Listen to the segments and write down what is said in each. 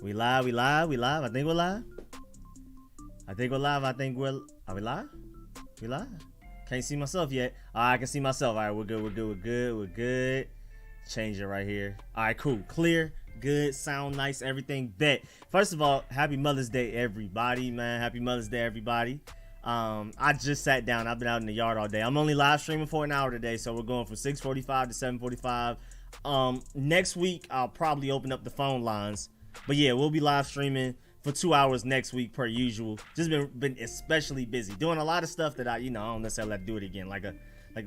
We live. I think we're live. Are we live? We live? Can't see myself yet. I can see myself. All right, we're good. Change it right here. All right, cool. Clear, good, sound nice, everything bet. First of all, happy Mother's Day, everybody, man. Happy Mother's Day, everybody. I just sat down. I've been out in the yard all day. I'm only live streaming for an hour today, so we're going from 6:45 to 7:45. Next week, I'll probably open up the phone lines. But yeah, we'll be live streaming for 2 hours next week per usual. Just been especially busy doing a lot of stuff that I don't necessarily have to do it again, like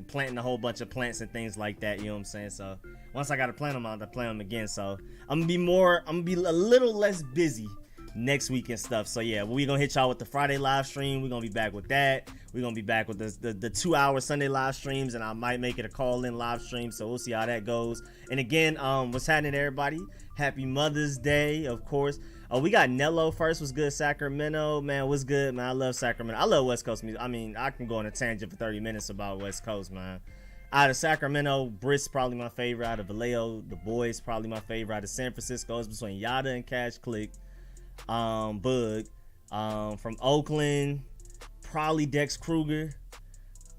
planting a whole bunch of plants and things like that. You know what I'm saying? So once I got to plant them, I'll have to plant them again. So I'm gonna be a little less busy next week and stuff. So yeah, we're gonna hit y'all with the Friday live stream. We're gonna be back with that. We're gonna be back with the 2 hour Sunday live streams, and I might make it a call-in live stream, so we'll see how that goes. And again, what's happening, everybody? Happy Mother's Day, of course. We got Nello first. What's good, Sacramento? Man, what's good, man? I love Sacramento. I love West Coast music. I mean, I can go on a tangent for 30 minutes about West Coast, man. Out of Sacramento, Britt's probably my favorite. Out of Vallejo, The Boys probably my favorite. Out of San Francisco, it's between Yada and Cash Click. Bug. From Oakland, probably Dex Kruger.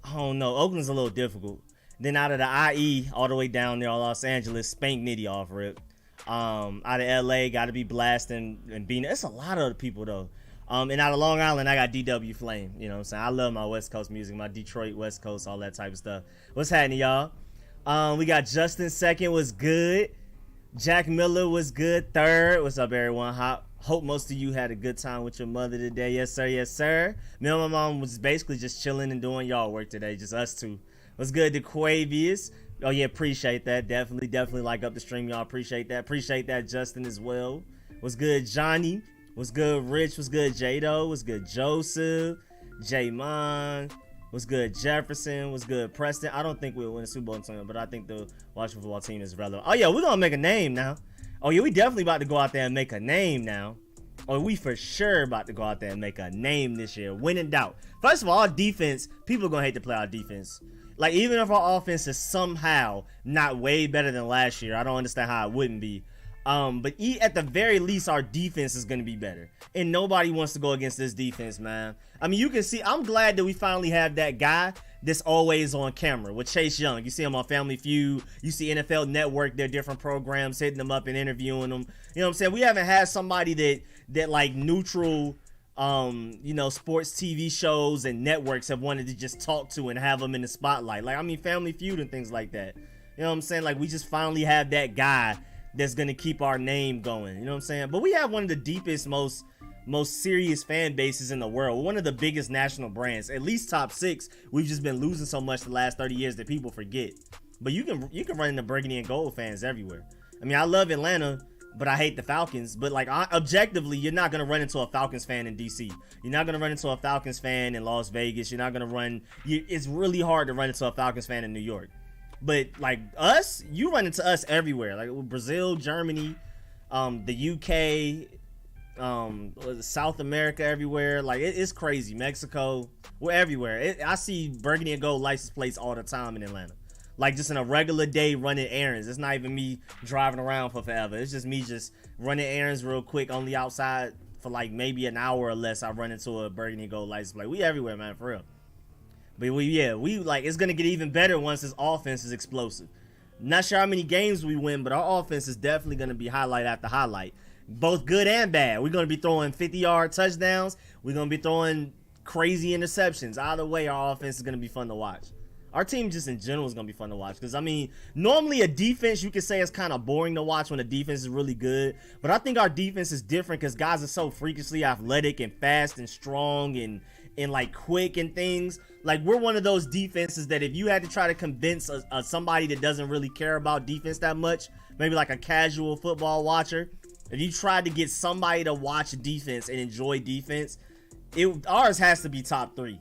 I don't know. Oakland's a little difficult. Then out of the IE, all the way down there, Los Angeles, Spank Nitty off rip. Out of LA, gotta be Blasting and Bean. It's a lot of other people though. And out of Long Island, I got DW Flame. You know what I'm saying? I love my West Coast music, my Detroit, West Coast, all that type of stuff. What's happening, y'all? We got Justin second, was good. Jack Miller was good. Third, what's up, everyone? Hope most of you had a good time with your mother today. Yes, sir. Yes, sir. Me and my mom was basically just chilling and doing y'all work today. Just us two. What's good, DeQuavius? Oh, yeah, appreciate that. Definitely like up the stream, y'all. Appreciate that, Justin, as well. What's good, Johnny? What's good, Rich? What's good, Jado? What's good, Joseph? J-Mon? What's good, Jefferson? What's good, Preston? I don't think we'll win a Super Bowl tonight, but I think the Washington football team is relevant. Oh, yeah, we're going to make a name now. Oh, yeah, we definitely about to go out there and make a name now. Or we for sure about to go out there and make a name this year. When in doubt. First of all, our defense, people are going to hate to play our defense. Like, even if our offense is somehow not way better than last year, I don't understand how it wouldn't be. But at the very least, our defense is going to be better. And nobody wants to go against this defense, man. I mean, you can see, I'm glad that we finally have that guy that's always on camera with Chase Young. You see him on Family Feud. You see NFL Network, their different programs, hitting them up and interviewing them. You know what I'm saying? We haven't had somebody that like neutral, sports TV shows and networks have wanted to just talk to and have them in the spotlight. Like, I mean, Family Feud and things like that. You know what I'm saying? Like, we just finally have that guy that's going to keep our name going. You know what I'm saying? But we have one of the deepest, most serious fan bases in the world. One of the biggest national brands, at least top 6. We've just been losing so much the last 30 years that people forget. But you can run into burgundy and gold fans everywhere. I mean, I love Atlanta, but I hate the Falcons. But like, objectively, you're not going to run into a Falcons fan in DC. You're not going to run into a Falcons fan in Las Vegas. You're not going to it's really hard to run into a Falcons fan in New York. But like us, you run into us everywhere. Like Brazil, Germany, the UK, South America, everywhere. Like it's crazy. Mexico, we're everywhere. I see burgundy and gold license plates all the time in Atlanta. Like just in a regular day running errands. It's not even me driving around for forever. It's just me just running errands real quick, only outside for like maybe an hour or less. I run into a burgundy and gold license plate. We everywhere, man, for real. But we like, it's gonna get even better once this offense is explosive. Not sure how many games we win, but our offense is definitely gonna be highlight after highlight, both good and bad. We're gonna be throwing 50-yard touchdowns. We're gonna be throwing crazy interceptions. Either way, our offense is gonna be fun to watch. Our team just in general is gonna be fun to watch, because I mean, normally a defense you could say is kind of boring to watch when a defense is really good, but I think our defense is different because guys are so freakishly athletic and fast and strong and like quick and things. Like, we're one of those defenses that if you had to try to convince somebody that doesn't really care about defense that much, maybe like a casual football watcher, if you tried to get somebody to watch defense and enjoy defense, ours has to be top 3.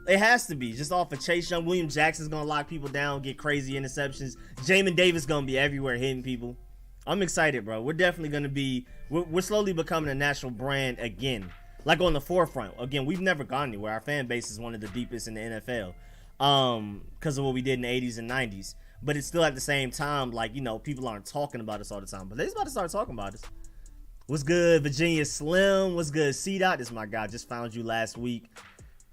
It has to be, just off of Chase Young. William Jackson's gonna lock people down, get crazy interceptions. Jamin Davis gonna be everywhere hitting people. I'm excited, bro. We're definitely gonna be, we're slowly becoming a national brand again. Like on the forefront. Again, we've never gone anywhere. Our fan base is one of the deepest in the NFL. Because of what we did in the 80s and 90s. But it's still at the same time, like, people aren't talking about us all the time. But they're about to start talking about us. What's good, Virginia Slim? What's good, C-Dot? This is my guy. Just found you last week.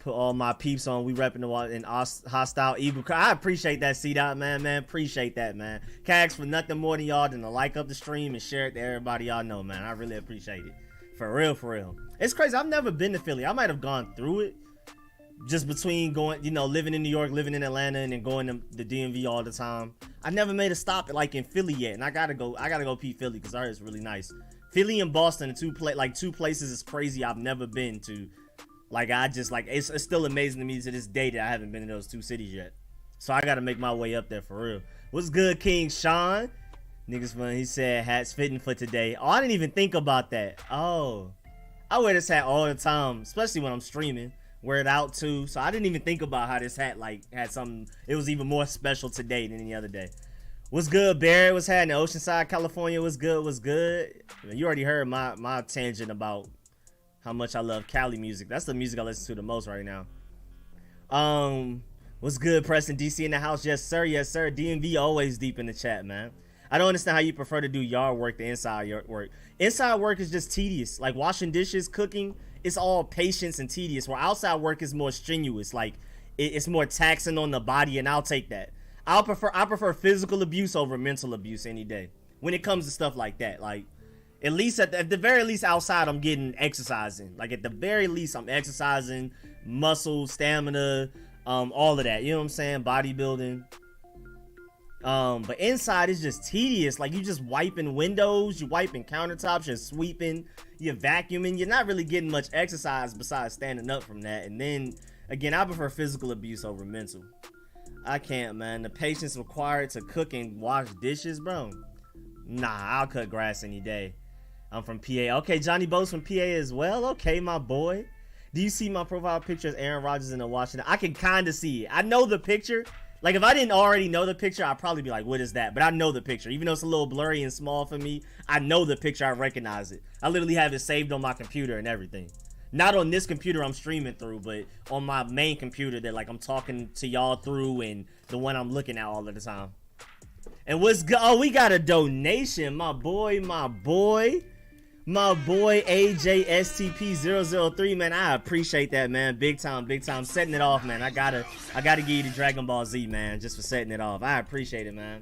Put all my peeps on. We repping the in Hostile Eagle. I appreciate that, C-Dot, man. Appreciate that, man. Can't ask for nothing more than y'all than to like up the stream and share it to everybody y'all know, man. I really appreciate it. For real. It's crazy. I've never been to Philly. I might have gone through it. Just between going, living in New York, living in Atlanta, and then going to the DMV all the time. I never made a stop like in Philly yet, and I gotta go peep Philly because I heard it's really nice. Philly and Boston are two places is crazy I've never been to. Like it's still amazing to me to this day that I haven't been to those two cities yet. So I gotta make my way up there for real. What's good, King Sean? Niggas fun. He said hats fitting for today. Oh, I didn't even think about that. Oh, I wear this hat all the time, especially when I'm streaming. Wear it out too, so I didn't even think about how this hat had something. It was even more special today than any other day. What's good, Barry? What's happening? Oceanside, California. What's good? You already heard my tangent about how much I love Cali music. That's the music I listen to the most right now. What's good, Preston? DC in the house? Yes, sir. DMV always deep in the chat, man. I don't understand how you prefer to do yard work to inside work. Inside work is just tedious. Like washing dishes, cooking. It's all patience and tedious, where outside work is more strenuous. Like it's more taxing on the body, and I'll take that. I prefer physical abuse over mental abuse any day when it comes to stuff like that. Like at the very least outside I'm getting exercising. Like at the very least I'm exercising, muscle, stamina, all of that. You know what I'm saying? Bodybuilding. But inside is just tedious. Like you just wiping windows, you wiping countertops, you're sweeping, you're vacuuming. You're not really getting much exercise besides standing up from that. And then again, I prefer physical abuse over mental. I can't, man. The patience required to cook and wash dishes, bro. Nah, I'll cut grass any day. I'm from PA. Okay, Johnny Bo's from PA as well. Okay, my boy. Do you see my profile picture as Aaron Rodgers in the Washington? I can kind of see it. I know the picture. Like, if I didn't already know the picture, I'd probably be like, what is that? But I know the picture. Even though it's a little blurry and small for me, I know the picture. I recognize it. I literally have it saved on my computer and everything. Not on this computer I'm streaming through, but on my main computer that, like, I'm talking to y'all through and the one I'm looking at all of the time. And what's good? Oh, we got a donation. My boy AJSTP003, man. I appreciate that, man. Big time. Setting it off, man. I gotta give you the Dragon Ball Z, man, just for setting it off. I appreciate it, man.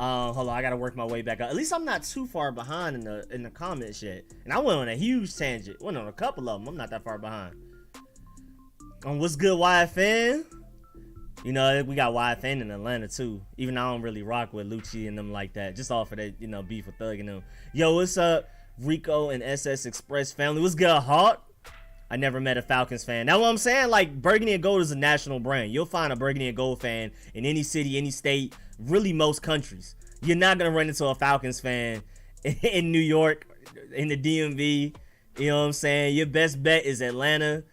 Hold on, I gotta work my way back up. At least I'm not too far behind in the comments yet. And I went on a huge tangent. Went on a couple of them. I'm not that far behind. What's good, YFN? You know, we got YFN in Atlanta too. Even though I don't really rock with Lucci and them like that. Just off of that, beef with Thug and them. Yo, what's up? Rico and SS Express family. What's good, Hawk? I never met a Falcons fan. Now what I'm saying, like, burgundy and gold is a national brand. You'll find a burgundy and gold fan in any city, any state, really most countries. You're not gonna run into a Falcons fan in New York, in the DMV. You know what I'm saying? Your best bet is Atlanta.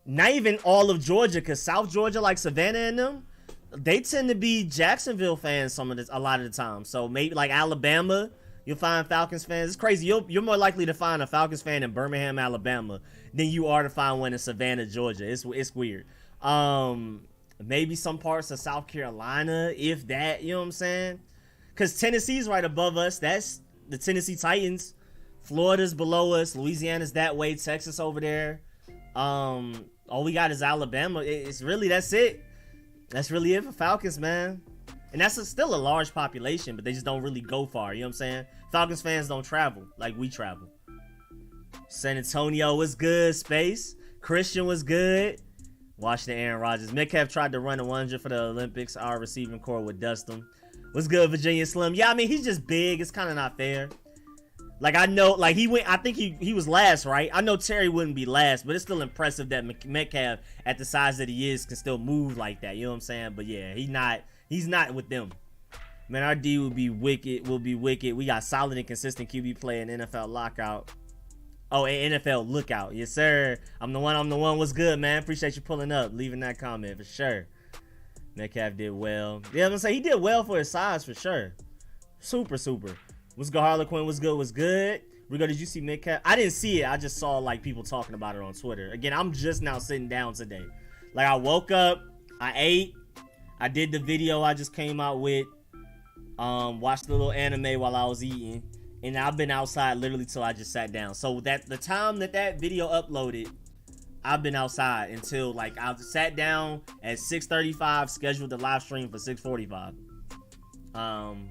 Not even all of Georgia, because South Georgia, like Savannah and them, they tend to be Jacksonville fans a lot of the time. So maybe like Alabama, you'll find Falcons fans. It's crazy. You're more likely to find a Falcons fan in Birmingham, Alabama, than you are to find one in Savannah, Georgia. It's weird. Maybe some parts of South Carolina, if that. You know what I'm saying? Because Tennessee's right above us. That's the Tennessee Titans. Florida's below us. Louisiana's that way. Texas over there. All we got is Alabama. That's it. That's really it for Falcons, man. And that's still a large population, but they just don't really go far. You know what I'm saying? Falcons fans don't travel like we travel. San Antonio was good. Space. Christian was good. Washington, Aaron Rodgers. Metcalf tried to run a 100 for the Olympics. Our receiving core would dust him. What's good, Virginia Slim? Yeah, I mean, he's just big. It's kind of not fair. Like, I know, like, I think he was last, right? I know Terry wouldn't be last, but it's still impressive that Metcalf, at the size that he is, can still move like that. You know what I'm saying? But yeah, he's not with them. Man, our D will be wicked. We got solid and consistent QB play in NFL lockout. Oh, and NFL lookout. Yes, sir. I'm the one. What's good, man? Appreciate you pulling up, leaving that comment for sure. Metcalf did well. Yeah, I'm gonna say he did well for his size for sure. Super. What's good, Harlequin? What's good? Rico, did you see Metcalf? I didn't see it. I just saw like people talking about it on Twitter. Again, I'm just now sitting down today. Like, I woke up, I ate, I did the video I just came out with, watched a little anime while I was eating, and I've been outside literally till I just sat down. So that the time that video uploaded, I've been outside until like I sat down at 6:35, scheduled the live stream for 6:45.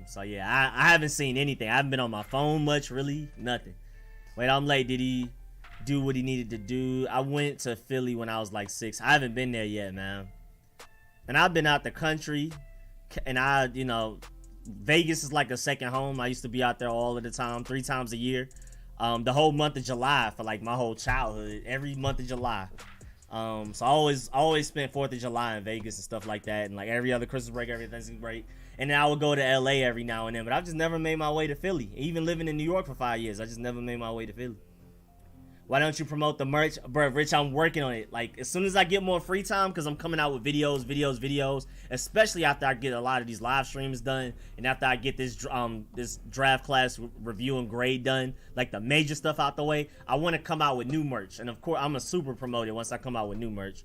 So yeah, I haven't seen anything. I haven't been on my phone much, really, nothing. Wait, I'm late. Did he do what he needed to do? I went to Philly when I was like 6. I haven't been there yet, man. And I've been out the country, and you know, Vegas is like a second home. I used to be out there all of the time, 3 times a year. The whole month of July for like my whole childhood, every month of July. So I always spent 4th of July in Vegas and stuff like that, and like every other Christmas break, every Thanksgiving break. And then I would go to LA every now and then, but I've just never made my way to Philly. Even living in New York for 5 years, I just never made my way to Philly. Why don't you promote the merch? Bro, Rich, I'm working on it. Like, as soon as I get more free time, because I'm coming out with videos, especially after I get a lot of these live streams done, and after I get this draft class review and grade done, like the major stuff out the way, I want to come out with new merch. And of course, I'm a super promoter once I come out with new merch.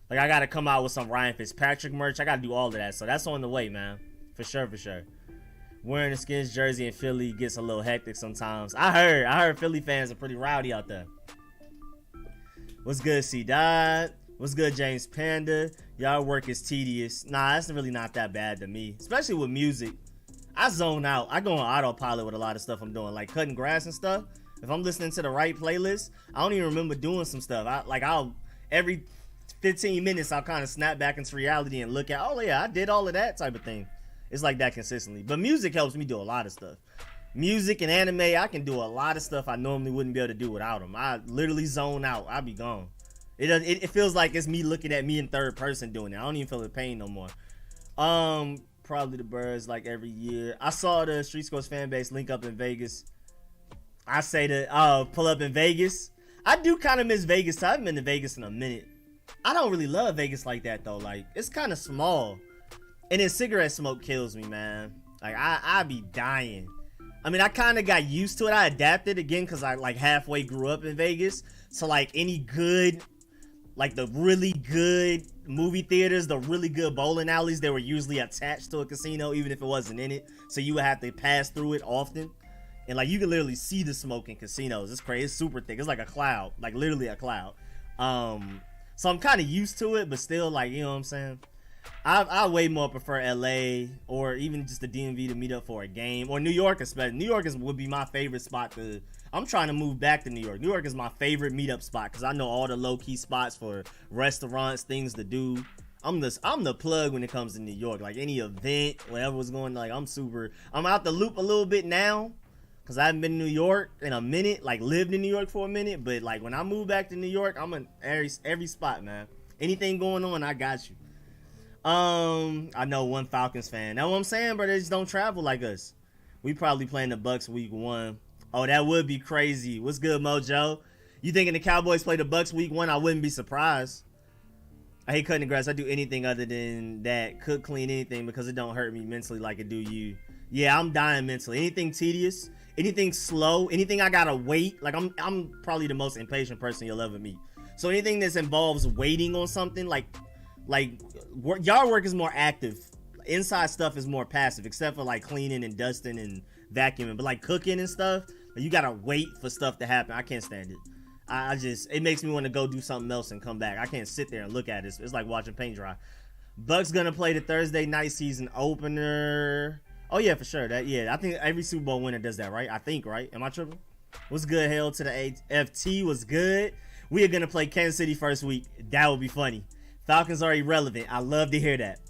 Like, I got to come out with some Ryan Fitzpatrick merch. I got to do all of that. So that's on the way, man. For sure. Wearing a Skins jersey in Philly gets a little hectic sometimes. I heard Philly fans are pretty rowdy out there. What's good, C Dot? What's good, James Panda? Y'all work is tedious. Nah, that's really not that bad to me. Especially with music. I zone out. I go on autopilot with a lot of stuff I'm doing. Like cutting grass and stuff. If I'm listening to the right playlist, I don't even remember doing some stuff. I'll every 15 minutes I'll kind of snap back into reality and look at, oh yeah, I did all of that type of thing. It's like that consistently. But music helps me do a lot of stuff. Music and anime, I can do a lot of stuff I normally wouldn't be able to do without them. I literally zone out. I'll be gone. It feels like it's me looking at me in third person doing it. I don't even feel the pain no more. Probably the Birds like every year. I saw the RicoScores fan base link up in Vegas. I say to pull up in Vegas. I do kind of miss Vegas. I haven't been to Vegas in a minute. I don't really love Vegas like that though. Like it's kind of small. And then cigarette smoke kills me, man. Like, I be dying. I mean, I kind of got used to it. I adapted again because I, like, halfway grew up in Vegas. So, like, any good, like, the really good movie theaters, the really good bowling alleys, they were usually attached to a casino, even if it wasn't in it. So, you would have to pass through it often. And, like, you can literally see the smoke in casinos. It's crazy. It's super thick. It's like a cloud. Like, literally a cloud. So, I'm kind of used to it, but still, like, you know what I'm saying? I way more prefer LA or even just the DMV to meet up for a game, or New York especially. New York would be my favorite spot to. I'm trying to move back to New York. New York is my favorite meetup spot because I know all the low key spots for restaurants, things to do. I'm the plug when it comes to New York. Like any event, whatever was going, like I'm out the loop a little bit now because I haven't been to New York in a minute. Like lived in New York for a minute, but like when I move back to New York, I'm in every spot, man. Anything going on, I got you. I know one Falcons fan. That's what I'm saying, bro. They just don't travel like us. We probably playing the Bucks week 1. Oh, that would be crazy. What's good, Mojo? You thinking the Cowboys play the Bucks week 1? I wouldn't be surprised. I hate cutting the grass. I do anything other than that. Cook, clean, anything because it don't hurt me mentally like it do you. Yeah, I'm dying mentally. Anything tedious, anything slow, anything I gotta wait. Like I'm probably the most impatient person you'll ever meet. So anything that involves waiting on something, like yard work is more active. Inside stuff is more passive, except for like cleaning and dusting and vacuuming. But like cooking and stuff, you gotta wait for stuff to happen. I can't stand it. It makes me want to go do something else and come back. I can't sit there and look at it. It's like watching paint dry. Bucks gonna play the Thursday night season opener. Oh yeah, for sure. I think every Super Bowl winner does that, right? I think, right? Am I tripping? What's good? Hail to the FT. Was good. We are gonna play Kansas City first week. That would be funny. Falcons are irrelevant. I love to hear that.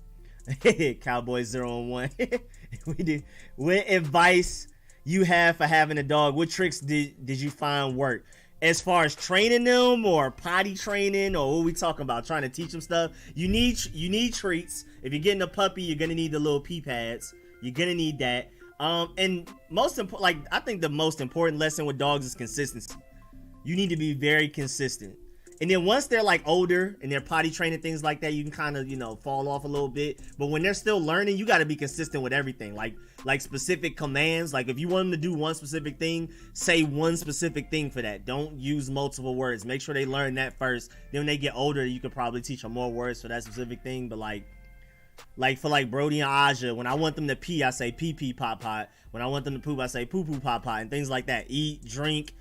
Cowboys 0-1. We did. What advice you have for having a dog? What tricks did you find work? As far as training them or potty training, or what we talking about? Trying to teach them stuff. You need treats. If you're getting a puppy, you're gonna need the little pee pads. You're gonna need that. And most important, like I think the most important lesson with dogs is consistency. You need to be very consistent. And then once they're like older and they're potty training, things like that, you can kind of, fall off a little bit. But when they're still learning, you got to be consistent with everything. Like specific commands. Like if you want them to do one specific thing, say one specific thing for that. Don't use multiple words. Make sure they learn that first. Then when they get older, you could probably teach them more words for that specific thing. But like Like for like Brody and Aja, when I want them to pee, I say pee pee pot pot. When I want them to poop, I say poo poo pot pot, and things like that. Eat, drink.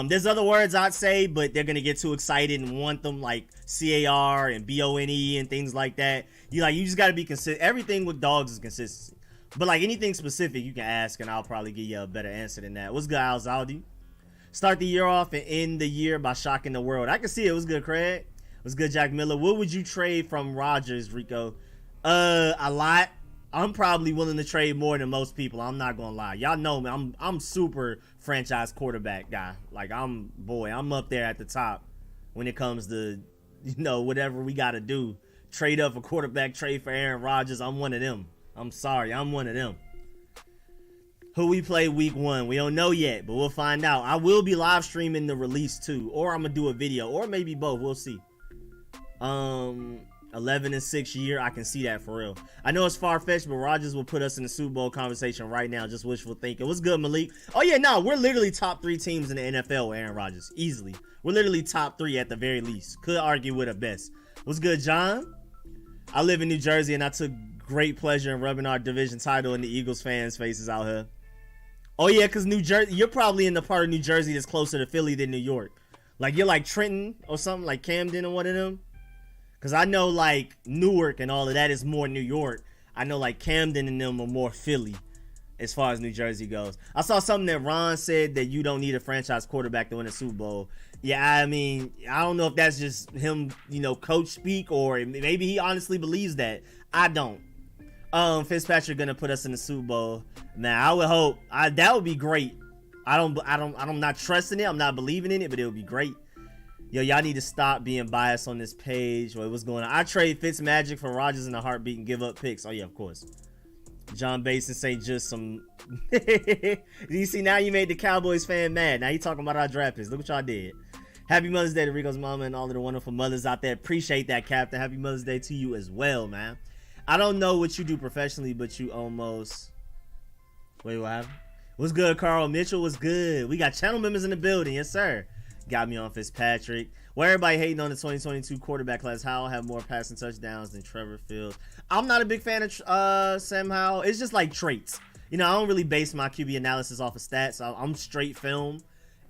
There's other words I'd say, but they're gonna get too excited and want them, like CAR and BONE and things like that. You just gotta be consistent. Everything with dogs is consistency. But like anything specific, you can ask, and I'll probably give you a better answer than that. What's good, Alzaldi? Start the year off and end the year by shocking the world. I can see it. What's good, Craig? What's good, Jack Miller? What would you trade from Rodgers, Rico? A lot. I'm probably willing to trade more than most people. I'm not gonna lie. Y'all know me. I'm super franchise quarterback guy. Like I'm up there at the top when it comes to whatever we gotta do. Trade up for quarterback, trade for Aaron Rodgers. I'm one of them. I'm sorry, I'm one of them. Who we play week 1? We don't know yet, but we'll find out. I will be live streaming the release too, or I'm gonna do a video, or maybe both. We'll see. 11-6 year, I can see that for real. I know it's far-fetched, but Rodgers will put us in the Super Bowl conversation right now. Just wishful thinking. What's good, Malik? Oh yeah, no, we're literally top 3 teams in the NFL with Aaron Rodgers, easily. We're literally top 3 at the very least. Could argue with a best. What's good, John? I live in New Jersey, and I took great pleasure in rubbing our division title in the Eagles fans' faces out here. Oh yeah, because New Jersey, you're probably in the part of New Jersey that's closer to Philly than New York. Like you're like Trenton or something, like Camden or one of them. Because I know like Newark and all of that is more New York. I know like Camden and them are more Philly as far as New Jersey goes. I saw something that Ron said that you don't need a franchise quarterback to win a Super Bowl. Yeah, I mean, I don't know if that's just him, coach speak, or maybe he honestly believes that. I don't. Fitzpatrick gonna put us in the Super Bowl. Man, I would hope. That would be great. I'm not trusting it. I'm not believing in it, but it would be great. Yo, y'all need to stop being biased on this page. What's going on? I trade Fitzmagic for Rodgers in a heartbeat and give up picks. Oh yeah, of course. John Basin say just some. You see, now you made the Cowboys fan mad. Now you talking about our draft picks. Look what y'all did. Happy Mother's Day to Rico's mama and all of the wonderful mothers out there. Appreciate that, Captain. Happy Mother's Day to you as well, man. I don't know what you do professionally, but you almost. Wait, what happened? What's good, Carl Mitchell? What's good? We got channel members in the building. Yes, sir. Got me on Fitzpatrick. Why everybody hating on the 2022 quarterback class? Howell have more passing touchdowns than Trevor Fields. I'm not a big fan of Sam Howell. It's just like traits. I don't really base my QB analysis off of stats. I'm straight film.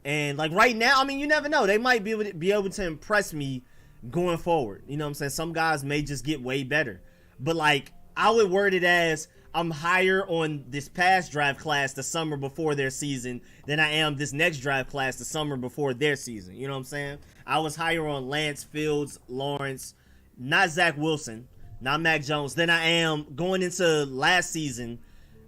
And like right now, I mean, you never know. They might be able to impress me going forward. You know what I'm saying? Some guys may just get way better. But like, I would word it as I'm higher on this past draft class the summer before their season than I am this next draft class the summer before their season. You know what I'm saying? I was higher on Lance, Fields, Lawrence, not Zach Wilson, not Mac Jones, than I am going into last season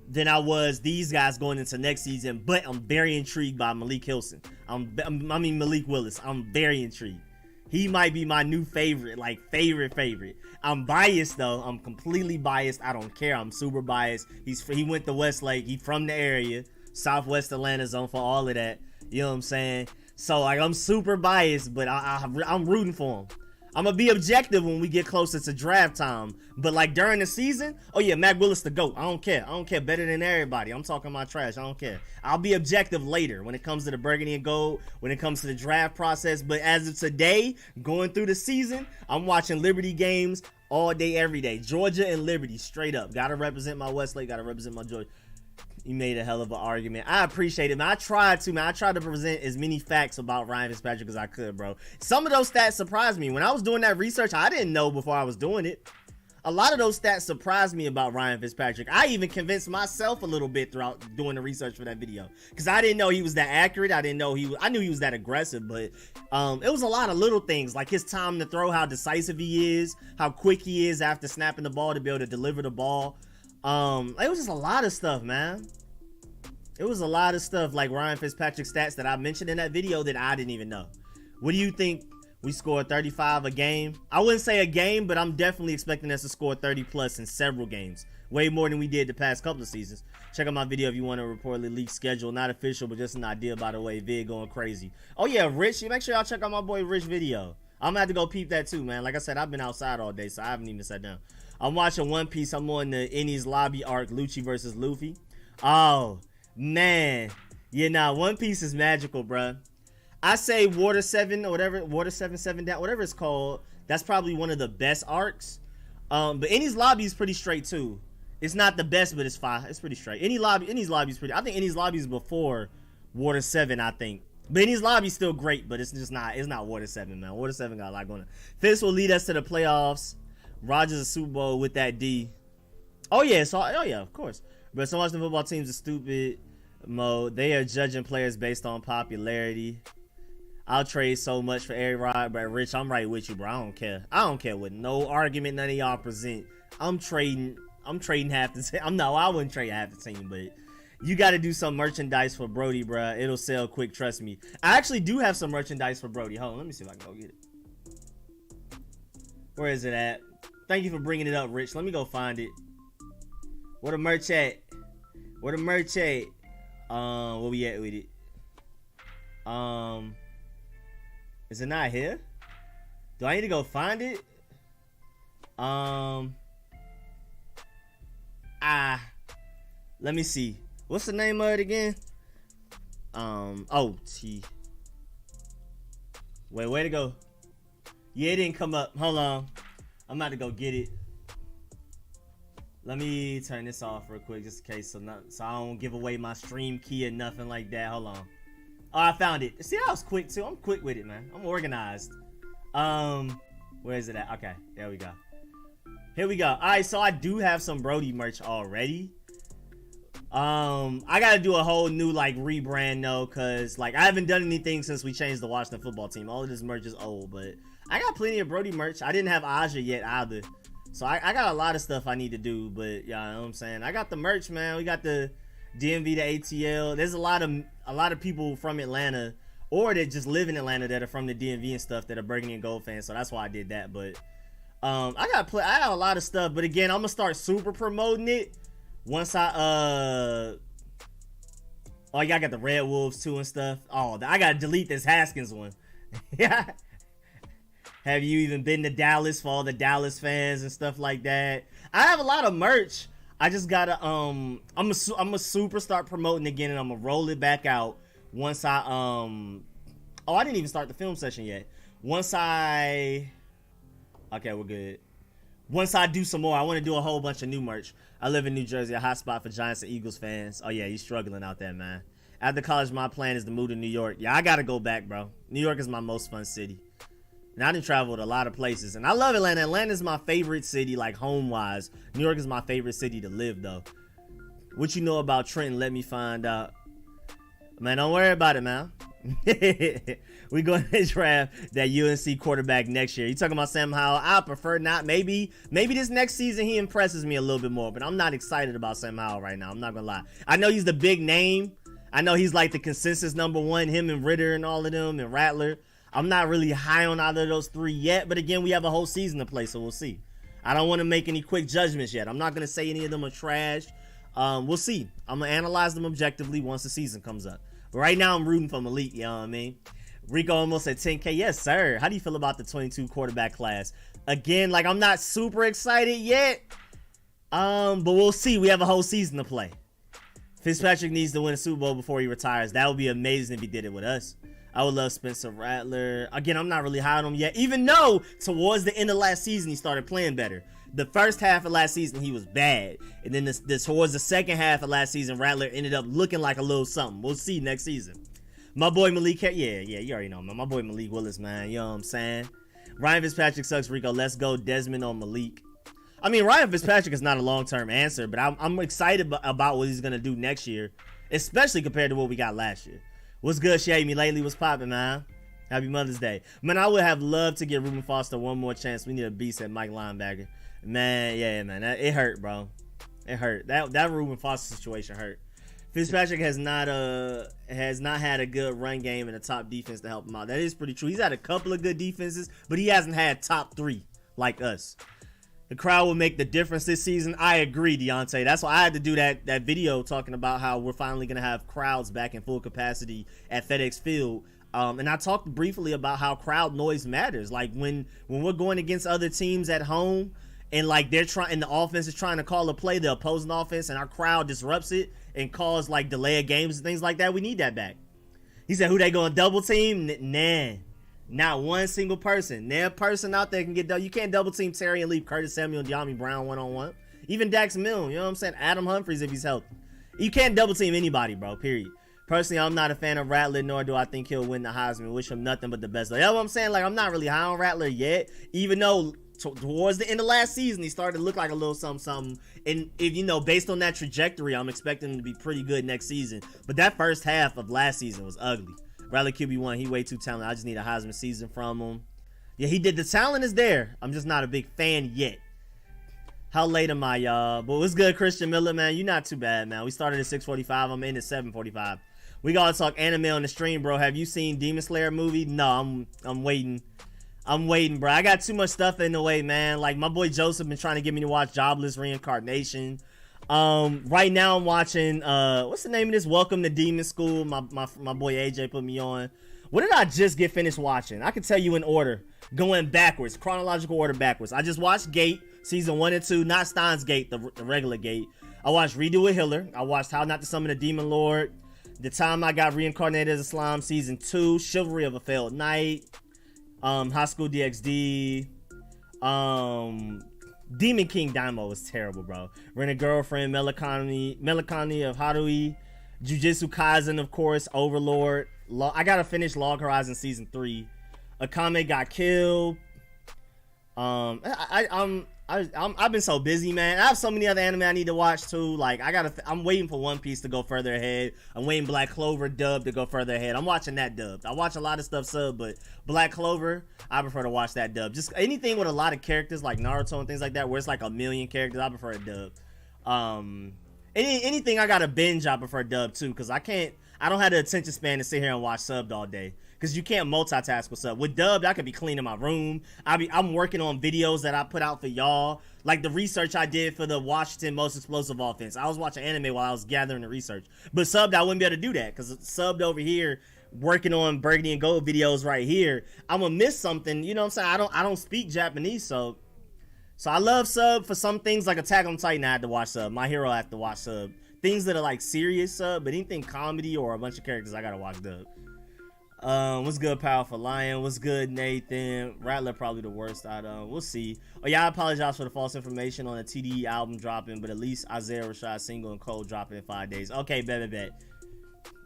than I was these guys going into next season. But I'm very intrigued by Malik Willis. Malik Willis. I'm very intrigued. He might be my new favorite, like favorite. I'm biased though. I'm completely biased. I don't care. I'm super biased. He went to Westlake. He's from the area, Southwest Atlanta zone for all of that. You know what I'm saying? So like I'm super biased, but I'm rooting for him. I'm gonna be objective when we get closer to draft time. But like during the season, oh yeah, Mac Willis the GOAT. I don't care. Better than everybody. I'm talking my trash. I don't care. I'll be objective later when it comes to the burgundy and gold, when it comes to the draft process. But as of today, going through the season, I'm watching Liberty games all day, every day. Georgia and Liberty, straight up. Gotta represent my Westlake. Gotta represent my Georgia. You made a hell of an argument. I appreciate it, man. I tried to present as many facts about Ryan Fitzpatrick as I could, bro. Some of those stats surprised me. When I was doing that research, I didn't know before I was doing it. A lot of those stats surprised me about Ryan Fitzpatrick. I even convinced myself a little bit throughout doing the research for that video. Because I didn't know he was that accurate. I knew he was that aggressive, but it was a lot of little things, like his time to throw, how decisive he is, how quick he is after snapping the ball to be able to deliver the ball. It was just a lot of stuff, man. It was a lot of stuff like Ryan Fitzpatrick stats that I mentioned in that video that I didn't even know. What do you think? We scored 35 a game. I wouldn't say a game, but I'm definitely expecting us to score 30 plus in several games. Way more than we did the past couple of seasons. Check out my video if you want a reportedly leaked schedule. Not official, but just an idea, by the way. Vid going crazy. Oh yeah, Rich. Make sure y'all check out my boy Rich video. I'm gonna have to go peep that too, man. Like I said, I've been outside all day, so I haven't even sat down. I'm watching One Piece. I'm on the Enies Lobby arc, Lucci versus Luffy. Oh, man. Yeah, nah, One Piece is magical, bruh. I say Water 7 or whatever, Water 7, 7 down, whatever it's called. That's probably one of the best arcs. But Any's lobby is pretty straight too. It's not the best, but it's fine. It's pretty straight. Any's lobby is pretty. I think Any's lobby is before Water 7, I think. But Any's lobby is still great, but it's just not. It's not Water 7, man. Water 7 got a lot going on. This will lead us to the playoffs. Rogers a Super Bowl with that D. Oh yeah, of course. But some Washington football teams are stupid mode. They are judging players based on popularity. I'll trade so much for A-Rod, but Rich, I'm right with you, bro. I don't care. I don't care what no argument none of y'all present. I'm trading half the team. I wouldn't trade half the team, but you got to do some merchandise for Brody, bro. It'll sell quick, trust me. I actually do have some merchandise for Brody. Hold on, let me see if I can go get it. Where is it at? Thank you for bringing it up, Rich. Let me go find it. Where the merch at? Where the merch at? Where we at with it? Is it not here? Do I need to go find it? Let me see. What's the name of it again? Wait, way to go. Yeah, it didn't come up. Hold on. I'm about to go get it. Let me turn this off real quick just in case so I don't give away my stream key or nothing like that. Hold on. Oh, I found it. See, I was quick too. I'm quick with it, man. I'm organized. Where is it at? Okay, there we go. Here we go. All right, so I do have some Brody merch already. I gotta do a whole new like rebrand though, cause like I haven't done anything since we changed the Washington football team. All of this merch is old, but I got plenty of Brody merch. I didn't have Aja yet either, so I got a lot of stuff I need to do. But yeah, you know what I'm saying, I got the merch, man. We got the DMV to ATL. There's a lot of people from Atlanta or that just live in Atlanta that are from the DMV and stuff that are Burgundy and Gold fans. So that's why I did that. But I got a lot of stuff. But again, I'm gonna start super promoting it once I oh yeah, I got the Red Wolves too and stuff. Oh, I gotta delete this Haskins one. Yeah. Have you even been to Dallas for all the Dallas fans and stuff like that? I have a lot of merch. I just gotta I'm gonna super start promoting again, and I'm gonna roll it back out once I oh, I didn't even start the film session yet. Okay, we're good. Once I do some more, I want to do a whole bunch of new merch. I live in New Jersey, a hot spot for Giants and Eagles fans. Oh yeah, he's struggling out there, man. After college, my plan is to move to New York. Yeah, I gotta go back, bro. New York is my most fun city. And I done traveled a lot of places, and I love Atlanta. Atlanta is my favorite city, like home-wise. New York is my favorite city to live, though. What you know about Trenton, let me find out. Man, don't worry about it, man. We going to draft that UNC quarterback next year. You talking about Sam Howell? I prefer not. Maybe this next season he impresses me a little bit more, but I'm not excited about Sam Howell right now. I'm not going to lie. I know he's the big name. I know he's like the consensus #1, him and Ritter and all of them, and Rattler. I'm not really high on either of those three yet, but again, we have a whole season to play, so we'll see. I don't want to make any quick judgments yet. I'm not going to say any of them are trash. We'll see. I'm going to analyze them objectively once the season comes up. But right now, I'm rooting for Malik, you know what I mean? Rico almost at 10K. Yes, sir. How do you feel about the 22 quarterback class? Again, like, I'm not super excited yet, but we'll see. We have a whole season to play. Fitzpatrick needs to win a Super Bowl before he retires. That would be amazing if he did it with us. I would love Spencer Rattler. Again, I'm not really high on him yet, even though towards the end of last season, he started playing better. The first half of last season, he was bad. And then towards the second half of last season, Rattler ended up looking like a little something. We'll see next season. My boy Malik, yeah, you already know, man. My boy Malik Willis, man. You know what I'm saying? Ryan Fitzpatrick sucks, Rico. Let's go Desmond on Malik. I mean, Ryan Fitzpatrick is not a long-term answer, but I'm excited about what he's going to do next year, especially compared to what we got last year. What's good, Shay? Me lately, what's poppin', man? Happy Mother's Day. Man, I would have loved to give Reuben Foster one more chance. We need a beast at Mike linebacker. Man, yeah, man. It hurt, bro. It hurt. That Reuben Foster situation hurt. Fitzpatrick has not had a good run game and a top defense to help him out. That is pretty true. He's had a couple of good defenses, but he hasn't had top 3 like us. The crowd will make the difference this season. I agree, Deontay. That's why I had to do that video talking about how we're finally going to have crowds back in full capacity at FedEx Field. And I talked briefly about how crowd noise matters. Like when we're going against other teams at home and like the offense is trying to call a play, the opposing offense, and our crowd disrupts it and cause like delay of games and things like that, we need that back. He said, who they going double team? Nah. Not one single person. Their person out there can get double. You can't double team Terry and leave Curtis Samuel and De'Ami Brown one-on-one. Even Dax Milne, you know what I'm saying? Adam Humphries if he's healthy. You can't double team anybody, bro, period. Personally, I'm not a fan of Rattler, nor do I think he'll win the Heisman. Wish him nothing but the best. That's what I'm saying. Like, I'm not really high on Rattler yet, even though towards the end of last season, he started to look like a little something. And if you know, based on that trajectory, I'm expecting him to be pretty good next season. But that first half of last season was ugly. Rattler QB1, he way too talented. I just need a Heisman season from him. Yeah, he did. The talent is there. I'm just not a big fan yet. How late am I, y'all? But what's good, Christian Miller, man? You not too bad, man. We started at 6:45. I'm in at 7:45. We gotta talk anime on the stream, bro. Have you seen Demon Slayer movie? No, I'm waiting. I'm waiting, bro. I got too much stuff in the way, man. Like, my boy Joseph been trying to get me to watch Jobless Reincarnation. Right now I'm watching, what's the name of this? Welcome to Demon School. My boy AJ put me on. What did I just get finished watching? I can tell you in order. Going backwards. Chronological order backwards. I just watched Gate, season 1 and 2. Not Steins Gate, the regular Gate. I watched Redo with Hiller. I watched How Not to Summon a Demon Lord. The Time I Got Reincarnated as a Slime, season 2. Chivalry of a Failed Knight. High School DxD. Demon King Daimo was terrible, bro. Rent a Girlfriend, Melancholy of Harui. Jujutsu Kaisen, of course. Overlord. I gotta finish Log Horizon season 3. Akame got killed. I've been so busy, man. I have so many other anime I need to watch too. Like, I'm waiting for One Piece to go further ahead. I'm waiting Black Clover dub to go further ahead. I'm watching that dub. I watch a lot of stuff sub, but Black Clover, I prefer to watch that dub. Just anything with a lot of characters like Naruto and things like that, where it's like a million characters, I prefer a dub. Anything I gotta binge, I prefer dub too, because I don't have the attention span to sit here and watch subbed all day. Because you can't multitask with sub. With dubbed, I could be cleaning my room. I'm working on videos that I put out for y'all. Like the research I did for the Washington Most Explosive Offense. I was watching anime while I was gathering the research. But subbed, I wouldn't be able to do that. Because subbed over here, working on Burgundy and Gold videos right here, I'm going to miss something. You know what I'm saying? I don't speak Japanese, so I love sub for some things like Attack on Titan. I had to watch sub. My Hero I have to watch sub. Things that are like serious sub, but anything comedy or a bunch of characters, I got to watch dub. What's good, Powerful Lion? What's good, Nathan? Rattler probably the worst. We'll see. Oh yeah, I apologize for the false information on the TDE album dropping, but at least Isaiah Rashad single and Cole dropping in 5 days. Okay, bet.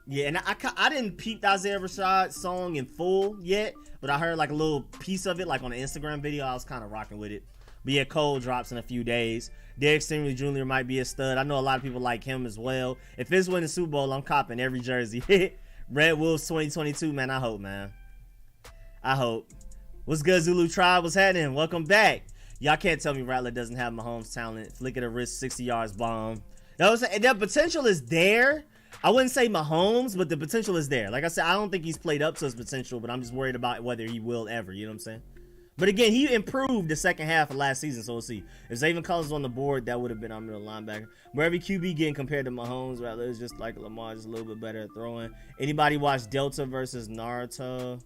Yeah, and I didn't peep the Isaiah Rashad song in full yet, but I heard like a little piece of it, like on an Instagram video. I was kind of rocking with it. But yeah, Cole drops in a few days. Derek Stingley Jr. might be a stud. I know a lot of people like him as well. If it's winning Super Bowl, I'm copping every jersey. Red Wolves 2022, man. I hope, man. I hope. What's good, Zulu Tribe? What's happening? Welcome back. Y'all can't tell me Rattler doesn't have Mahomes' talent. Flick of the wrist, 60 yards bomb. The potential is there. I wouldn't say Mahomes, but the potential is there. Like I said, I don't think he's played up to his potential, but I'm just worried about whether he will ever. You know what I'm saying? But again, he improved the second half of last season, so we'll see. If Zayvon Collins on the board, that would have been our middle linebacker. Where every QB getting compared to Mahomes, Rattler is just like Lamar, just a little bit better at throwing. Anybody watch Delta versus Naruto?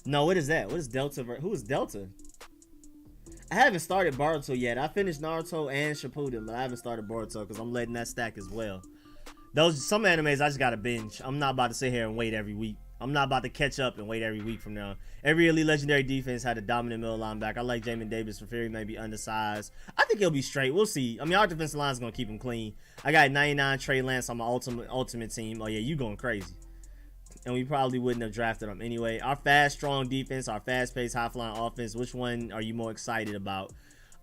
No, what is that? What is Delta? Who is Delta? I haven't started Boruto yet. I finished Naruto and Shippuden, but I haven't started Boruto because I'm letting that stack as well. Some animes I just gotta binge. I'm not about to sit here and wait every week. I'm not about to catch up and wait every week from now. Every elite legendary defense had a dominant middle linebacker. I like Jamin Davis for fear he may be undersized. I think he'll be straight. We'll see. I mean, our defensive line is going to keep him clean. I got 99 Trey Lance on my ultimate team. Oh, yeah, you going crazy. And we probably wouldn't have drafted him anyway. Our fast, strong defense, our fast-paced, high-flying offense, which one are you more excited about?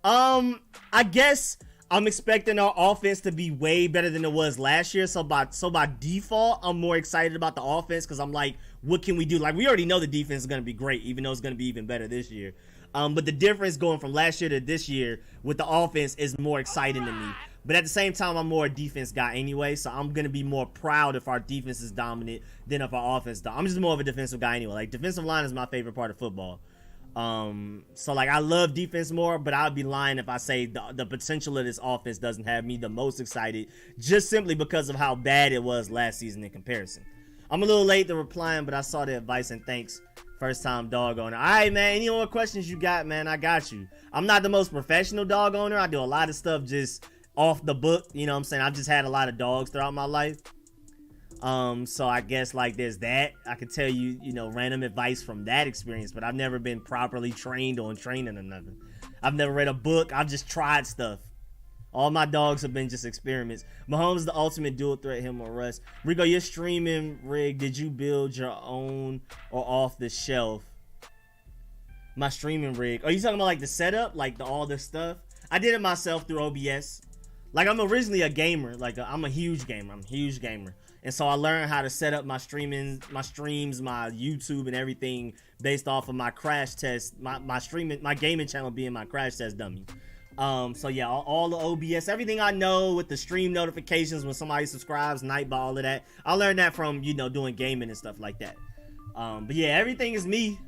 I guess I'm expecting our offense to be way better than it was last year. So by default, I'm more excited about the offense because I'm like, what can we do? Like, we already know the defense is going to be great, even though it's going to be even better this year. But the difference going from last year to this year with the offense is more exciting to me. But at the same time, I'm more a defense guy anyway, so I'm going to be more proud if our defense is dominant than if our offense is dominant. I'm just more of a defensive guy anyway. Like, defensive line is my favorite part of football. So like I love defense more, but I'd be lying if I say the potential of this offense doesn't have me the most excited, just simply because of how bad it was last season in comparison. I'm a little late to replying, but I saw the advice and thanks. First time dog owner. All right, man. Any more questions you got, man? I got you. I'm not the most professional dog owner. I do a lot of stuff just off the book. You know what I'm saying? I've just had a lot of dogs throughout my life. So I guess like there's that. I could tell you, you know, random advice from that experience, but I've never been properly trained on training or nothing. I've never read a book. I've just tried stuff. All my dogs have been just experiments. Mahomes is the ultimate dual threat, him or Russ. Rico, your streaming rig, did you build your own or off the shelf? My streaming rig. Are you talking about like the setup? Like all this stuff? I did it myself through OBS. Like I'm originally a gamer. Like I'm a huge gamer. And so I learned how to set up my streams, my YouTube and everything based off of my crash test, my gaming channel being my crash test dummy. So yeah, all the OBS, everything I know with the stream notifications when somebody subscribes, Nightball, all of that. I learned that from, you know, doing gaming and stuff like that. But yeah, everything is me.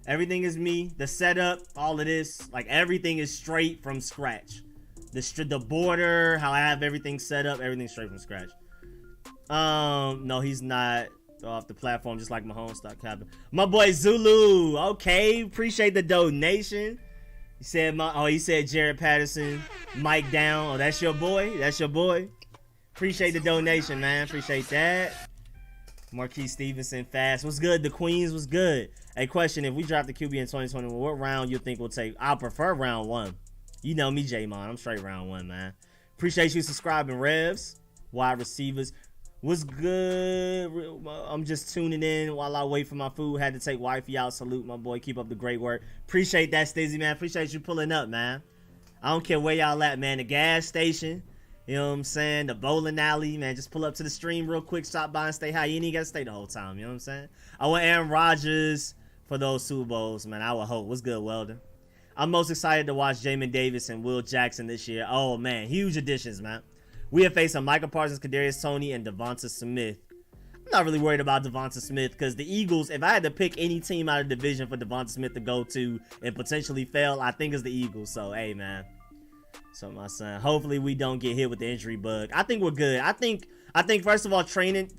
Everything is me. The setup, all of this, like everything is straight from scratch. The border, how I have everything set up, everything's straight from scratch. No, he's not off the platform, just like Mahomes stock capping. My boy Zulu, okay, appreciate the donation. He said he said Jared Patterson, Mike down. Oh, that's your boy. That's your boy. Appreciate the donation, man. Appreciate that. Marquis Stevenson, fast. What's good? The Queens was good. Hey, question: if we draft the QB in 2021, what round you think we'll take? I prefer round 1. You know me, J-Mon. I'm straight round 1, man. Appreciate you subscribing, Revs. Wide receivers. What's good? I'm just tuning in while I wait for my food. Had to take wifey out. Salute, my boy. Keep up the great work. Appreciate that, Stizzy, man. Appreciate you pulling up, man. I don't care where y'all at, man. The gas station, you know what I'm saying? The bowling alley, man. Just pull up to the stream real quick, stop by and stay high. You ain't even got to stay the whole time, you know what I'm saying? I want Aaron Rodgers for those Super Bowls, man. I would hope. What's good, Weldon? I'm most excited to watch Jamin Davis and Will Jackson this year. Oh, man. Huge additions, man. We have faced Michael Parsons, Kadarius Toney, and Devonta Smith. I'm not really worried about Devonta Smith because the Eagles, if I had to pick any team out of the division for Devonta Smith to go to and potentially fail, I think it's the Eagles. So, hey, man. So, my son, hopefully we don't get hit with the injury bug. I think we're good. I think first of all, changing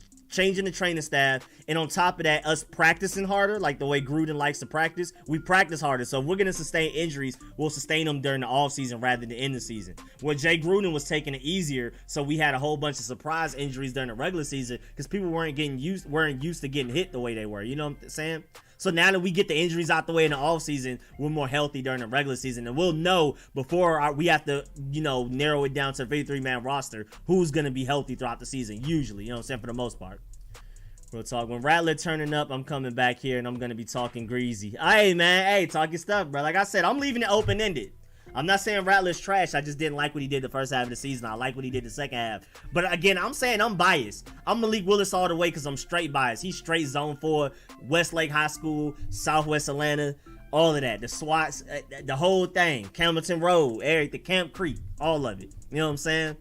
the training staff, and on top of that, us practicing harder, like the way Gruden likes to practice, we practice harder. So if we're going to sustain injuries, we'll sustain them during the offseason rather than in the season. Where Jay Gruden was taking it easier, so we had a whole bunch of surprise injuries during the regular season because people weren't used to getting hit the way they were. You know what I'm saying? So now that we get the injuries out the way in the offseason, we're more healthy during the regular season. And we'll know before we have to, you know, narrow it down to a 53-man roster who's going to be healthy throughout the season, usually, you know what I'm saying, for the most part. Real talk. When Rattler turning up, I'm coming back here and I'm going to be talking greasy. Hey, man. Hey, talk your stuff, bro. Like I said, I'm leaving it open-ended. I'm not saying Rattler's trash. I just didn't like what he did the first half of the season. I like what he did the second half. But again, I'm saying I'm biased. I'm Malik Willis all the way because I'm straight biased. He's straight zone 4, Westlake High School, Southwest Atlanta, all of that. The SWATs, the whole thing. Campbellton Road, Eric, the Camp Creek, all of it. You know what I'm saying?